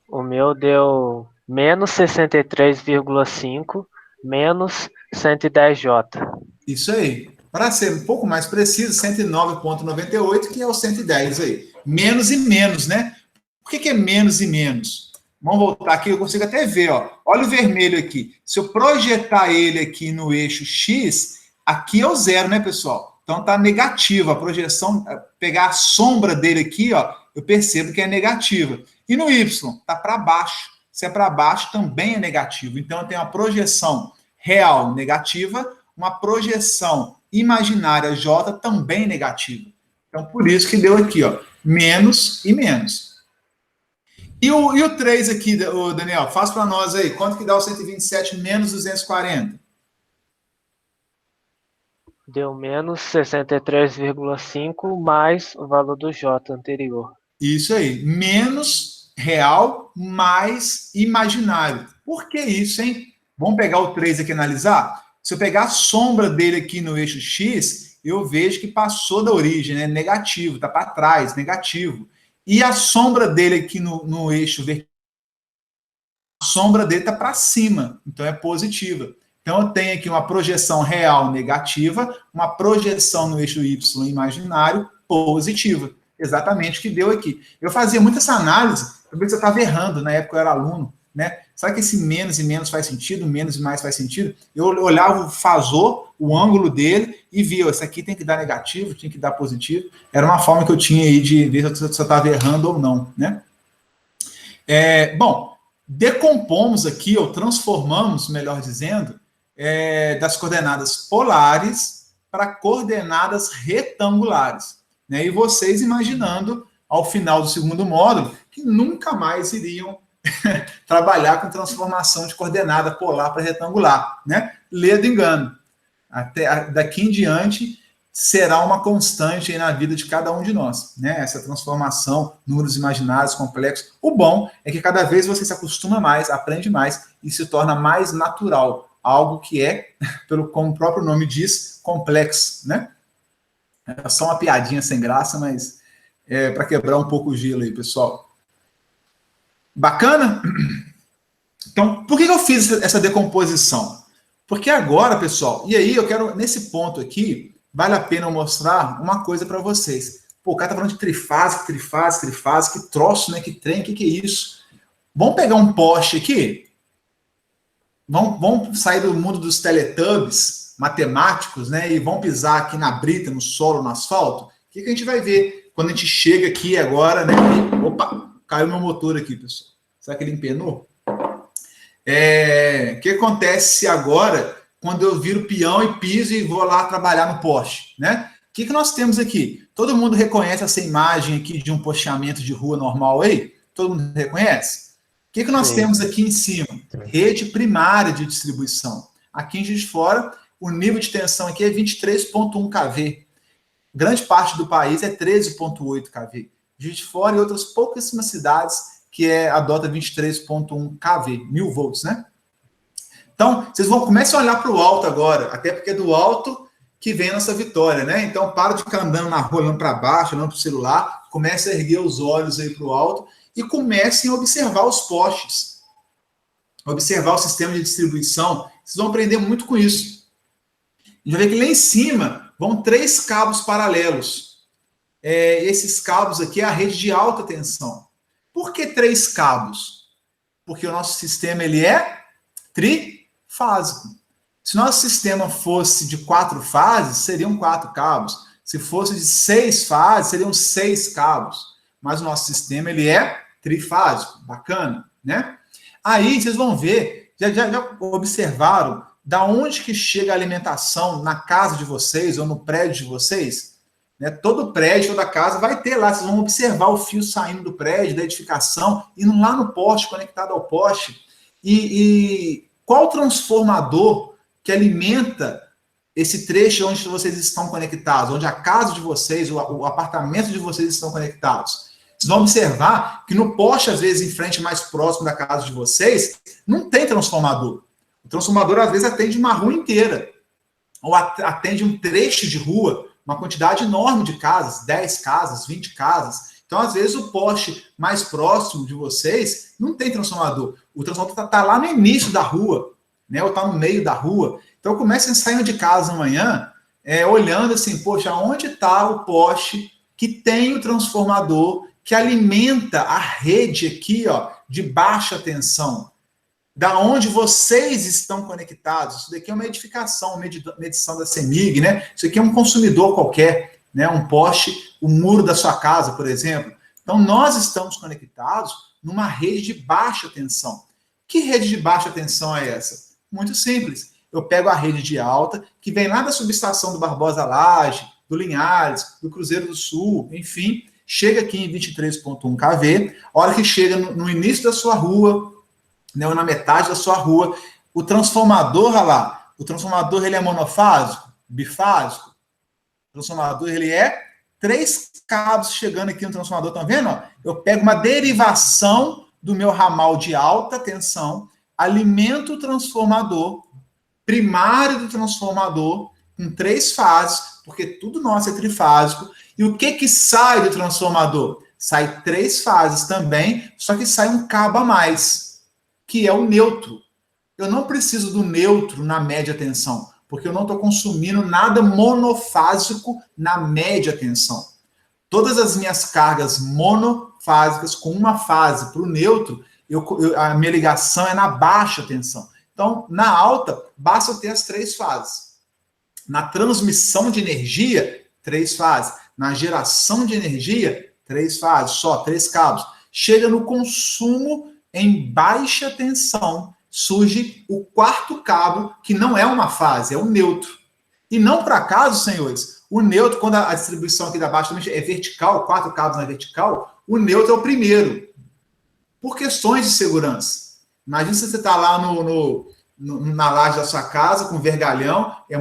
O meu deu menos 63,5 menos 110J. Isso aí. Para ser um pouco mais preciso, 109,98, que é o 110 aí. Menos e menos, né? Por que é menos e menos? Vamos voltar aqui, eu consigo até ver, ó. Olha o vermelho aqui. Se eu projetar ele aqui no eixo X, aqui é o zero, né, pessoal? Então tá negativa. A projeção, pegar a sombra dele aqui, ó, eu percebo que é negativa. E no Y, tá para baixo. Se é para baixo, também é negativo. Então eu tenho uma projeção real negativa, uma projeção imaginária J também negativa. Então por isso que deu aqui, ó, menos e menos. E o 3 aqui, Daniel, faz para nós aí. Quanto que dá o 127 menos 240? Deu menos 63,5 mais o valor do J anterior. Isso aí. Menos real mais imaginário. Por que isso, hein? Vamos pegar o 3 aqui e analisar? Se eu pegar a sombra dele aqui no eixo X, eu vejo que passou da origem, né? Negativo, está para trás, negativo. E a sombra dele aqui no eixo vertical, a sombra dele está para cima, então é positiva. Então eu tenho aqui uma projeção real negativa, uma projeção no eixo Y imaginário positiva. Exatamente o que deu aqui. Eu fazia muito essa análise, para ver se eu estava errando, na época eu era aluno, né? Será que esse menos e menos faz sentido, menos e mais faz sentido? Eu olhava o fasor, o ângulo dele, e via, isso aqui tem que dar negativo, tem que dar positivo. Era uma forma que eu tinha aí de ver se eu estava errando ou não, né? Bom, decompomos aqui, ou transformamos, melhor dizendo, das coordenadas polares para coordenadas retangulares, né? E vocês imaginando, ao final do segundo módulo, que nunca mais iriam trabalhar com transformação de coordenada polar para retangular, né? Lê do engano. Até daqui em diante será uma constante aí na vida de cada um de nós, né? Essa transformação, números imaginários complexos. O bom é que cada vez você se acostuma mais, aprende mais e se torna mais natural, algo que é, como o próprio nome diz, complexo, né? É só uma piadinha sem graça, mas para quebrar um pouco o gelo aí, pessoal. Bacana? Então, por que eu fiz essa decomposição? Porque agora, pessoal, e aí eu quero, nesse ponto aqui, vale a pena eu mostrar uma coisa para vocês. Pô, o cara tá falando de trifásico, que troço, né? Que trem, que é isso? Vamos pegar um poste aqui? Vamos sair do mundo dos teletubbies matemáticos, né? E vamos pisar aqui na brita, no solo, no asfalto? O que a gente vai ver quando a gente chega aqui agora, né? Opa! Caiu meu motor aqui, pessoal. Será que ele empenou? O que acontece agora quando eu viro peão e piso e vou lá trabalhar no poste, né? O que nós temos aqui? Todo mundo reconhece essa imagem aqui de um posteamento de rua normal aí? Todo mundo reconhece? O que nós temos aqui em cima? Rede primária de distribuição. Aqui em Juiz de Fora, o nível de tensão aqui é 23,1 kV. Grande parte do país é 13,8 kV. Juiz de Fora e outras pouquíssimas cidades que adota 23,1 kV, 1000 volts, né? Então, vocês comecem a olhar para o alto agora, até porque é do alto que vem a nossa vitória, né? Então, para de ficar andando na rua, olhando para baixo, olhando para o celular, comece a erguer os olhos aí para o alto e comecem a observar os postes, observar o sistema de distribuição. Vocês vão aprender muito com isso. A gente vai ver que lá em cima vão 3 cabos paralelos. Esses cabos aqui é a rede de alta tensão. Por que 3 cabos? Porque o nosso sistema ele é trifásico. Se nosso sistema fosse de 4 fases, seriam 4 cabos. Se fosse de 6 fases, seriam 6 cabos. Mas o nosso sistema ele é trifásico. Bacana, né? Aí vocês vão ver, já observaram da onde que chega a alimentação na casa de vocês ou no prédio de vocês? Né? Todo prédio, toda casa vai ter lá, vocês vão observar o fio saindo do prédio, da edificação, indo lá no poste, conectado ao poste. E qual transformador que alimenta esse trecho onde vocês estão conectados, onde a casa de vocês, o apartamento de vocês estão conectados? Vocês vão observar que no poste, às vezes, em frente mais próximo da casa de vocês, não tem transformador. O transformador, às vezes, atende uma rua inteira. Ou atende um trecho de rua, uma quantidade enorme de casas, 10 casas, 20 casas. Então, às vezes, o poste mais próximo de vocês não tem transformador. O transformador está lá no início da rua, né? Ou está no meio da rua. Então, comecem saindo de casa amanhã, olhando assim, poxa, onde está o poste que tem o transformador que alimenta a rede aqui, ó, de baixa tensão? Da onde vocês estão conectados. Isso daqui é uma edificação, uma medição da CEMIG, né? Isso aqui é um consumidor qualquer, né? Um poste, o muro da sua casa, por exemplo. Então, nós estamos conectados numa rede de baixa tensão. Que rede de baixa tensão é essa? Muito simples. Eu pego a rede de alta, que vem lá da subestação do Barbosa Laje, do Linhares, do Cruzeiro do Sul, enfim, chega aqui em 23.1 kV, a hora que chega no início da sua rua, né, ou na metade da sua rua, o transformador, olha lá, o transformador ele é monofásico, bifásico, o transformador ele é 3 cabos chegando aqui no transformador, estão vendo? Ó? Eu pego uma derivação do meu ramal de alta tensão, alimento o transformador, primário do transformador, com 3 fases, porque tudo nosso é trifásico, e o que sai do transformador? Sai 3 fases também, só que sai um cabo a mais, que é o neutro. Eu não preciso do neutro na média tensão, porque eu não estou consumindo nada monofásico na média tensão. Todas as minhas cargas monofásicas, com uma fase para o neutro, a minha ligação é na baixa tensão. Então, na alta, basta eu ter as 3 fases. Na transmissão de energia, 3 fases. Na geração de energia, 3 fases, só 3 cabos. Chega no consumo em baixa tensão, surge o 4º cabo, que não é uma fase, é o neutro. E não por acaso, senhores, o neutro, quando a distribuição aqui da baixa é vertical, 4 cabos na vertical, o neutro é o primeiro, por questões de segurança. Imagina se você está lá na laje da sua casa, com vergalhão, é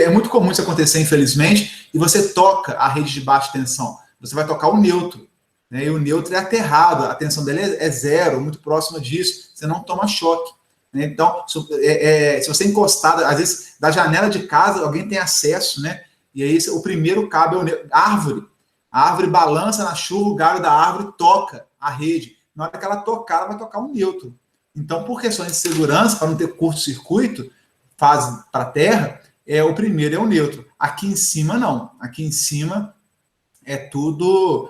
muito comum isso acontecer, infelizmente, e você toca a rede de baixa tensão. Você vai tocar o neutro. Né, e o neutro é aterrado, a tensão dele é 0, muito próxima disso, você não toma choque. Né? Então, se você encostar, às vezes, da janela de casa, alguém tem acesso, né? E aí o primeiro cabo é o neutro. Árvore. A árvore balança na chuva, o galho da árvore toca a rede. Na hora que ela tocar, ela vai tocar o neutro. Então, por questões de segurança, para não ter curto-circuito, fase para a terra, o primeiro é o neutro. Aqui em cima, não. Aqui em cima é tudo...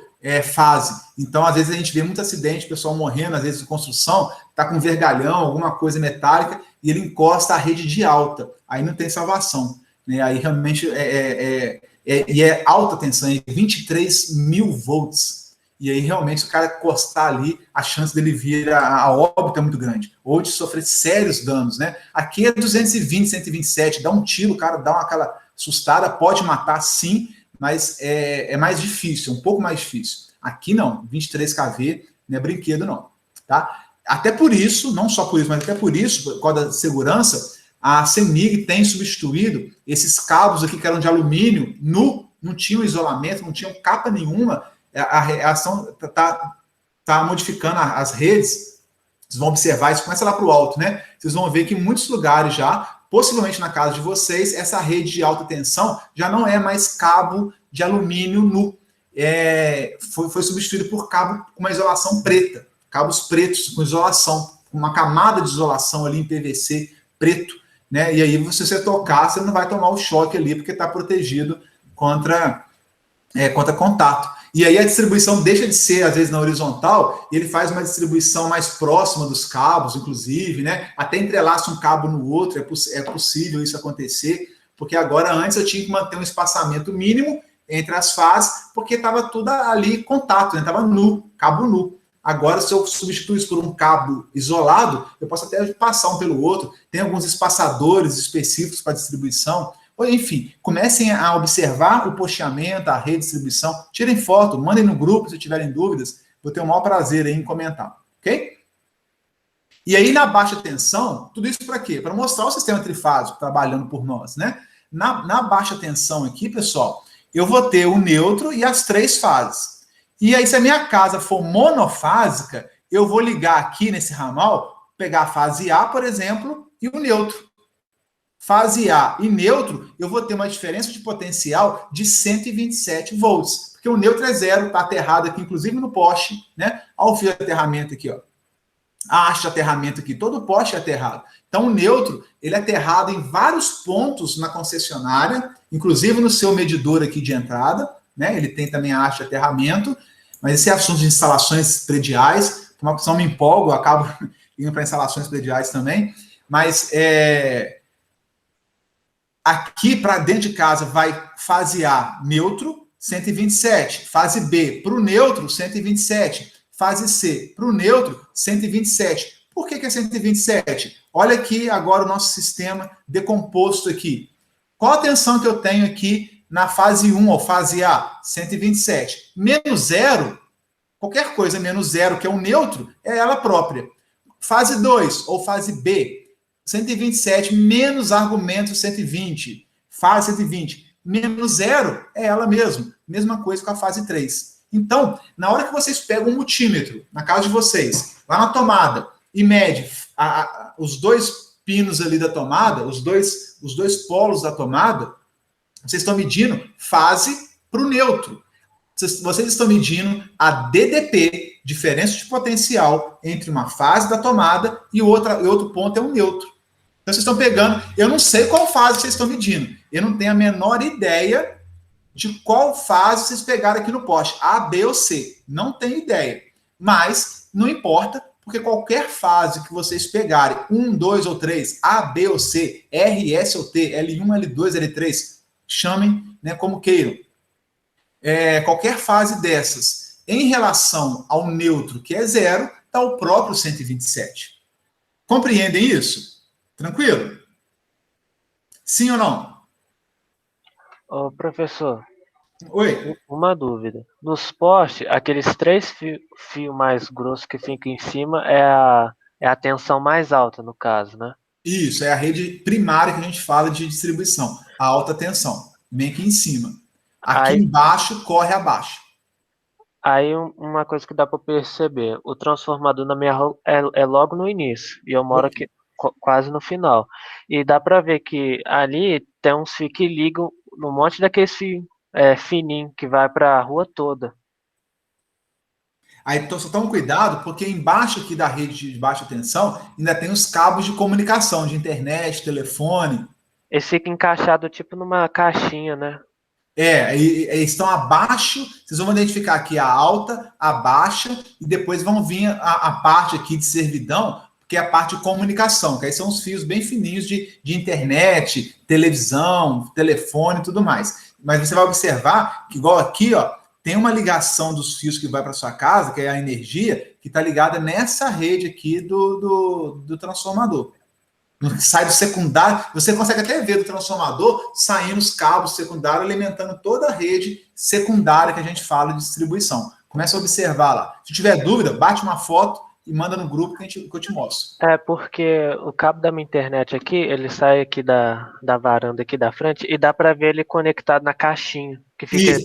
fase. Então, às vezes, a gente vê muito acidente, pessoal morrendo, às vezes, de construção, tá com vergalhão, alguma coisa metálica, e ele encosta a rede de alta. Aí não tem salvação. Né? Aí, realmente, é alta tensão, é 23 mil volts. E aí, realmente, se o cara encostar ali, a chance dele vir a óbito é muito grande. Ou de sofrer sérios danos, né? Aqui é 220, 127, dá um tiro, o cara dá aquela assustada, pode matar, sim, mas é mais difícil, um pouco mais difícil. Aqui não, 23 kV não é brinquedo não, tá? Até por isso, não só por isso, mas até por isso, por causa da segurança, a CEMIG tem substituído esses cabos aqui que eram de alumínio, não tinham isolamento, não tinham capa nenhuma, a reação está modificando as redes, vocês vão observar, isso começa lá para o alto, né? Vocês vão ver que em muitos lugares já, possivelmente na casa de vocês, essa rede de alta tensão já não é mais cabo de alumínio nu. Foi substituído por cabo com uma isolação preta. Cabos pretos com isolação. Uma camada de isolação ali em PVC preto. Né? E aí, se você tocar, você não vai tomar o choque ali, porque está protegido contra contato. E aí a distribuição deixa de ser, às vezes, na horizontal, e ele faz uma distribuição mais próxima dos cabos, inclusive, né? Até entrelaça um cabo no outro, é possível isso acontecer, porque agora, antes, eu tinha que manter um espaçamento mínimo entre as fases, porque estava tudo ali contato, né? Estava nu, cabo nu. Agora, se eu substituir isso por um cabo isolado, eu posso até passar um pelo outro, tem alguns espaçadores específicos para distribuição. Enfim, comecem a observar o posteamento, a redistribuição, tirem foto, mandem no grupo se tiverem dúvidas, vou ter o maior prazer em comentar, ok? E aí, na baixa tensão, tudo isso para quê? Para mostrar o sistema trifásico trabalhando por nós, né? Na baixa tensão aqui, pessoal, eu vou ter o neutro e as 3 fases. E aí, se a minha casa for monofásica, eu vou ligar aqui nesse ramal, pegar a fase A, por exemplo, e o neutro. Fase A e neutro, eu vou ter uma diferença de potencial de 127 volts. Porque o neutro é zero, está aterrado aqui, inclusive no poste, né? Olha o fio de aterramento aqui, ó. A haste de aterramento aqui, todo o poste é aterrado. Então, o neutro, ele é aterrado em vários pontos na concessionária, inclusive no seu medidor aqui de entrada, né? Ele tem também a haste de aterramento, mas esse é assunto de instalações prediais, uma opção me empolgo, eu acabo indo para instalações prediais também, mas aqui para dentro de casa vai fase A, neutro, 127. Fase B, para o neutro, 127. Fase C, para o neutro, 127. Por que é 127? Olha aqui agora o nosso sistema decomposto aqui. Qual a tensão que eu tenho aqui na fase 1, ou fase A? 127. Menos zero, qualquer coisa menos zero, que é o neutro, é ela própria. Fase 2, ou fase B, 127 menos argumento 120. Fase 120 menos zero é ela mesma. Mesma coisa com a fase 3. Então, na hora que vocês pegam um multímetro, na casa de vocês, lá na tomada, e mede os dois pinos ali da tomada, os dois polos da tomada, vocês estão medindo fase para o neutro. Vocês estão medindo a DDP, diferença de potencial, entre uma fase da tomada e outro ponto é um neutro. Então, vocês estão pegando... Eu não sei qual fase vocês estão medindo. Eu não tenho a menor ideia de qual fase vocês pegaram aqui no poste. A, B ou C. Não tenho ideia. Mas não importa, porque qualquer fase que vocês pegarem, 1, 2 ou 3, A, B ou C, R, S ou T, L1, L2, L3, chamem, né, como queiram. Qualquer fase dessas, em relação ao neutro, que é zero, está o próprio 127. Compreendem isso? Tranquilo? Sim ou não? Ô, professor, Oi? uma dúvida. Nos postes, aqueles 3 fios mais grossos que ficam em cima é a tensão mais alta, no caso, né? Isso, é a rede primária que a gente fala de distribuição. A alta tensão, bem aqui em cima. Aqui embaixo, corre abaixo. Aí uma coisa que dá para perceber, o transformador na minha rua é logo no início, e eu moro aqui quase no final. E dá para ver que ali tem uns fios que ligam no monte daqueles fios fininho que vai para a rua toda. Aí só toma cuidado, porque embaixo aqui da rede de baixa tensão ainda tem os cabos de comunicação, de internet, telefone. Eles ficam encaixados tipo numa caixinha, né? Eles estão abaixo, vocês vão identificar aqui a alta, a baixa, e depois vão vir a parte aqui de servidão, que é a parte de comunicação, que aí são os fios bem fininhos de internet, televisão, telefone e tudo mais. Mas você vai observar que, igual aqui, ó, tem uma ligação dos fios que vai para sua casa, que é a energia, que está ligada nessa rede aqui do transformador. Sai do secundário, você consegue até ver do transformador saindo os cabos secundários, alimentando toda a rede secundária que a gente fala de distribuição. Começa a observar lá. Se tiver dúvida, bate uma foto e manda no grupo que eu te mostro. Porque o cabo da minha internet aqui, ele sai aqui da varanda aqui da frente e dá para ver ele conectado na caixinha, que fica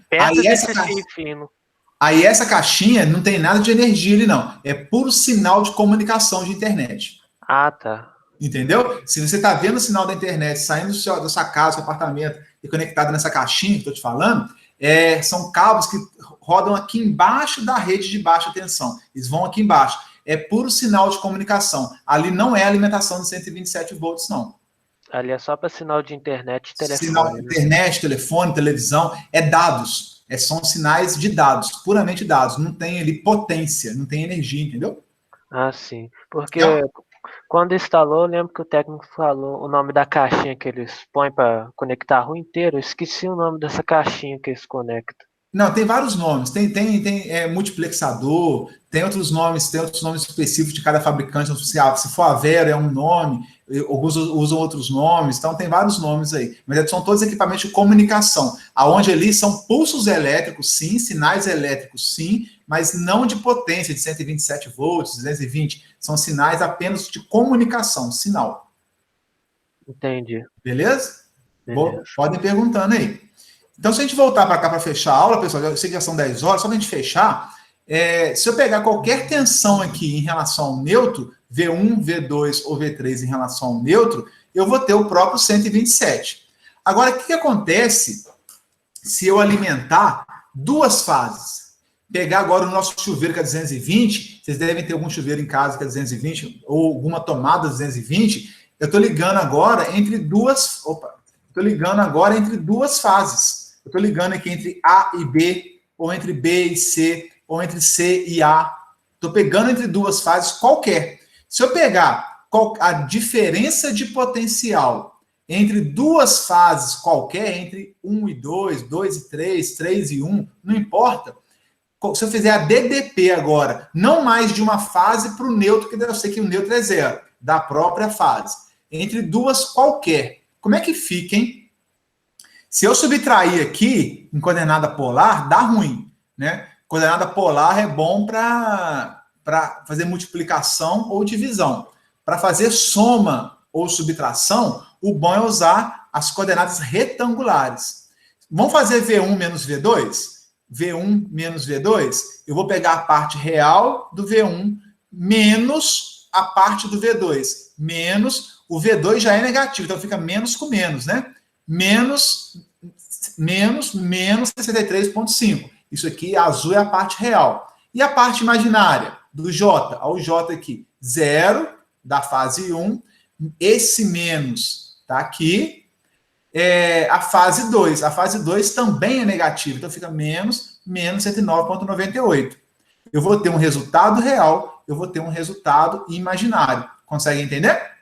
perto desse fio fino. Aí essa caixinha não tem nada de energia ali não, é puro sinal de comunicação de internet. Ah, tá. Entendeu? Se você está vendo o sinal da internet saindo da sua casa, do seu apartamento e conectado nessa caixinha que estou te falando, são cabos que rodam aqui embaixo da rede de baixa tensão. Eles vão aqui embaixo. É puro sinal de comunicação. Ali não é alimentação de 127 volts, não. Ali é só para sinal de internet e telefone. Sinal de internet, telefone, televisão, dados. São sinais de dados, puramente dados. Não tem ali potência, não tem energia, entendeu? Ah, sim. Porque quando instalou, eu lembro que o técnico falou o nome da caixinha que eles põem para conectar a rua inteira. Eu esqueci o nome dessa caixinha que eles conectam. Não, tem vários nomes. Tem multiplexador, tem outros nomes específicos de cada fabricante. Se for a Vero, é um nome, alguns usam outros nomes, então tem vários nomes aí. Mas são todos equipamentos de comunicação, aonde ali são pulsos elétricos, sim, sinais elétricos, sim, mas não de potência, de 127 volts, 220. São sinais apenas de comunicação, sinal. Entendi. Beleza? Podem perguntando aí. Então, se a gente voltar para cá para fechar a aula, pessoal, eu sei que já são 10 horas, só para a gente fechar, se eu pegar qualquer tensão aqui em relação ao neutro, V1, V2 ou V3 em relação ao neutro, eu vou ter o próprio 127. Agora, o que acontece se eu alimentar duas fases? Pegar agora o nosso chuveiro que é 220, vocês devem ter algum chuveiro em casa que é 220, ou alguma tomada 220, eu estou ligando agora entre duas... Estou ligando agora entre duas fases. Eu estou ligando aqui entre A e B, ou entre B e C, ou entre C e A. Estou pegando entre duas fases qualquer. Se eu pegar a diferença de potencial entre duas fases qualquer, entre 1 e 2, 2 e 3, 3 e 1, não importa. Se eu fizer a DDP agora, não mais de uma fase para o neutro, que eu sei que o neutro é 0, da própria fase, entre duas qualquer, como é que fica, hein? Se eu subtrair aqui em coordenada polar, dá ruim, né? Coordenada polar é bom para fazer multiplicação ou divisão. Para fazer soma ou subtração, o bom é usar as coordenadas retangulares. Vamos fazer V1 menos V2? V1 menos V2, eu vou pegar a parte real do V1 menos a parte do V2. Menos, o V2 já é negativo, então fica menos com menos, né? Menos 63,5. Isso aqui, azul, é a parte real. E a parte imaginária do J? Olha o J aqui. 0 da fase 1. Esse menos está aqui. A fase 2. A fase 2 também é negativa. Então fica menos 109,98. Eu vou ter um resultado real, eu vou ter um resultado imaginário. Consegue entender?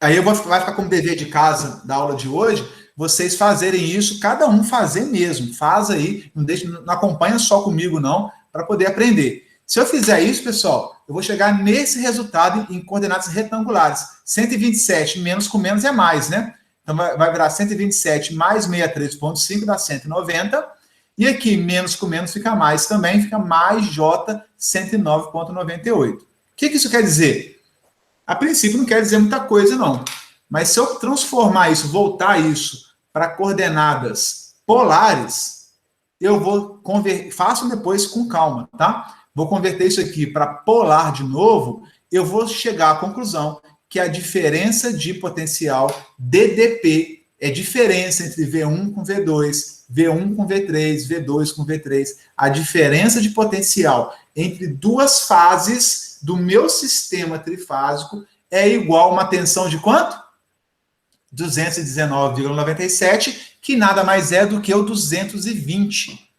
Aí vai ficar como dever de casa da aula de hoje, vocês fazerem isso, cada um fazer mesmo. Faz aí, não acompanha só comigo não, para poder aprender. Se eu fizer isso, pessoal, eu vou chegar nesse resultado em coordenadas retangulares. 127 menos com menos é mais, né? Então vai virar 127 mais 63,5 dá 190. E aqui, menos com menos fica mais também, fica mais J 109,98. O que isso quer dizer? A princípio não quer dizer muita coisa, não. Mas se eu transformar isso, voltar isso para coordenadas polares, eu vou converter, faço depois com calma, tá? Vou converter isso aqui para polar de novo, eu vou chegar à conclusão que a diferença de potencial DDP é diferença entre V1 com V2, V1 com V3, V2 com V3. A diferença de potencial entre duas fases do meu sistema trifásico é igual a uma tensão de quanto? 219,97, que nada mais é do que o 220.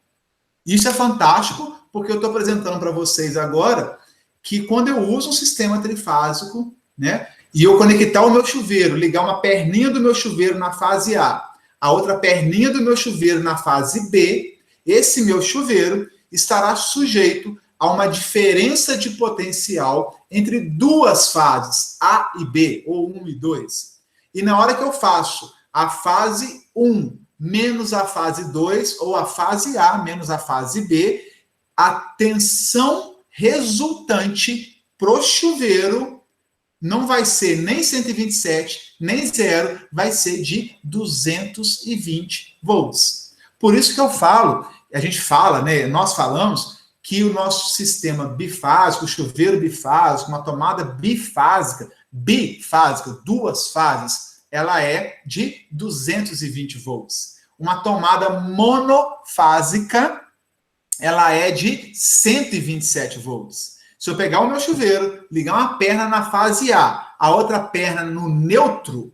Isso é fantástico, porque eu estou apresentando para vocês agora que quando eu uso um sistema trifásico, né, e eu conectar o meu chuveiro, ligar uma perninha do meu chuveiro na fase A, a outra perninha do meu chuveiro na fase B, esse meu chuveiro estará sujeito a uma diferença de potencial entre duas fases, A e B, ou 1 e 2. E na hora que eu faço a fase 1 menos a fase 2, ou a fase A menos a fase B, a tensão resultante pro chuveiro não vai ser nem 127, nem 0, vai ser de 220 volts. Por isso que eu falo, a gente fala, né, nós falamos que o nosso sistema bifásico, o chuveiro bifásico, uma tomada bifásica, duas fases, ela é de 220 volts. Uma tomada monofásica, ela é de 127 volts. Se eu pegar o meu chuveiro, ligar uma perna na fase A, a outra perna no neutro,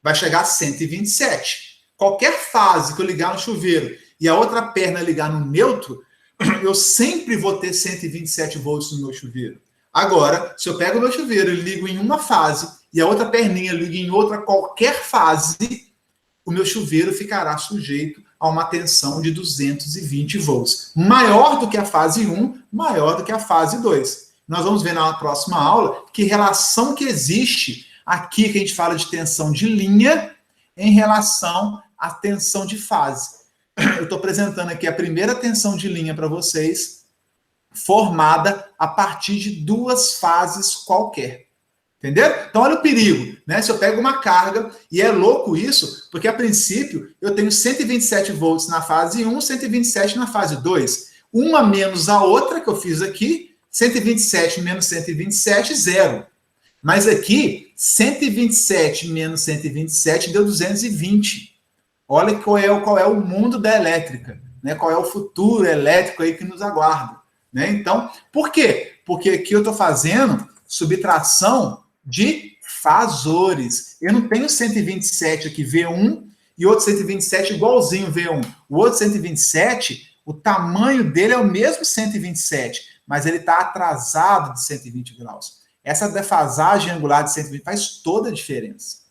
vai chegar a 127. Qualquer fase que eu ligar no chuveiro e a outra perna ligar no neutro, eu sempre vou ter 127 volts no meu chuveiro. Agora, se eu pego o meu chuveiro e ligo em uma fase e a outra perninha liga em outra qualquer fase, o meu chuveiro ficará sujeito a uma tensão de 220 volts. Maior do que a fase 1, maior do que a fase 2. Nós vamos ver na próxima aula que relação que existe aqui, que a gente fala de tensão de linha, em relação à tensão de fase. Eu estou apresentando aqui a primeira tensão de linha para vocês, formada a partir de duas fases qualquer. Entenderam? Então, olha o perigo, né? Se eu pego uma carga, e é louco isso, porque a princípio eu tenho 127 volts na fase 1, 127 na fase 2. Uma menos a outra que eu fiz aqui, 127 menos 127, zero. Mas aqui, 127 menos 127 deu 220. Olha qual é o mundo da elétrica, né? Qual é o futuro elétrico aí que nos aguarda, né? Então, por quê? Porque aqui eu estou fazendo subtração de fasores. Eu não tenho 127 aqui, V1, e outro 127 igualzinho V1. O outro 127, o tamanho dele é o mesmo 127, mas ele está atrasado de 120 graus. Essa defasagem angular de 120 faz toda a diferença.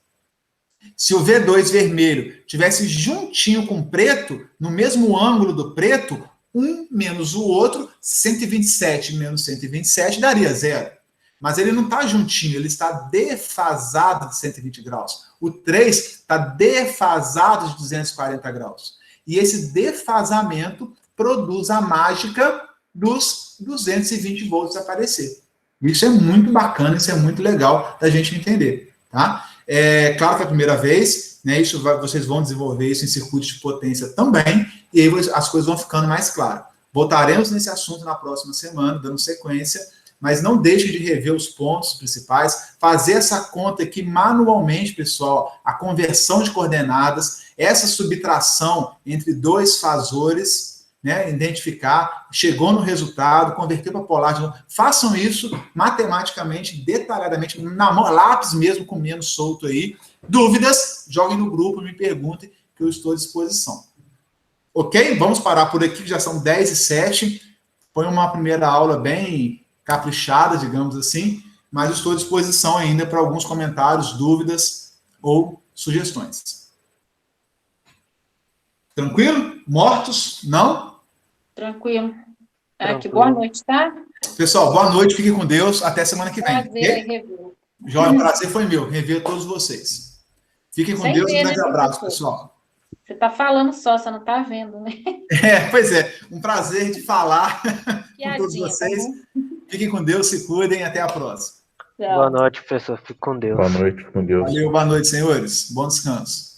Se o V2 vermelho tivesse juntinho com o preto, no mesmo ângulo do preto, um menos o outro, 127 menos 127 daria zero. Mas ele não está juntinho, ele está defasado de 120 graus. O 3 está defasado de 240 graus. E esse defasamento produz a mágica dos 220 volts aparecer. Isso é muito bacana, isso é muito legal da gente entender, tá? É claro que é a primeira vez, né? Vocês vão desenvolver isso em circuitos de potência também, e aí as coisas vão ficando mais claras. Voltaremos nesse assunto na próxima semana, dando sequência, mas não deixe de rever os pontos principais, fazer essa conta aqui manualmente, pessoal, a conversão de coordenadas, essa subtração entre dois fasores, né, identificar, chegou no resultado, converter para polar de novo. Façam isso matematicamente, detalhadamente, na mão, lápis mesmo, com menos solto aí. Dúvidas, joguem no grupo, me perguntem, que eu estou à disposição. Ok? Vamos parar por aqui, já são 10h07. Foi uma primeira aula bem caprichada, digamos assim, mas eu estou à disposição ainda para alguns comentários, dúvidas ou sugestões. Tranquilo? Mortos? Não? Tranquilo. Que boa noite, tá? Pessoal, boa noite, fiquem com Deus, até semana que vem. Prazer em rever. Joia, o prazer foi meu, rever todos vocês. Fiquem com Deus, um grande abraço, pessoal. Você está falando só, você não está vendo, né? Pois é, um prazer de falar com todos vocês. Tá, fiquem com Deus, se cuidem, até a próxima. Boa noite, professor, fique com Deus. Boa noite, fique com Deus. Valeu, boa noite, senhores. Bom descanso.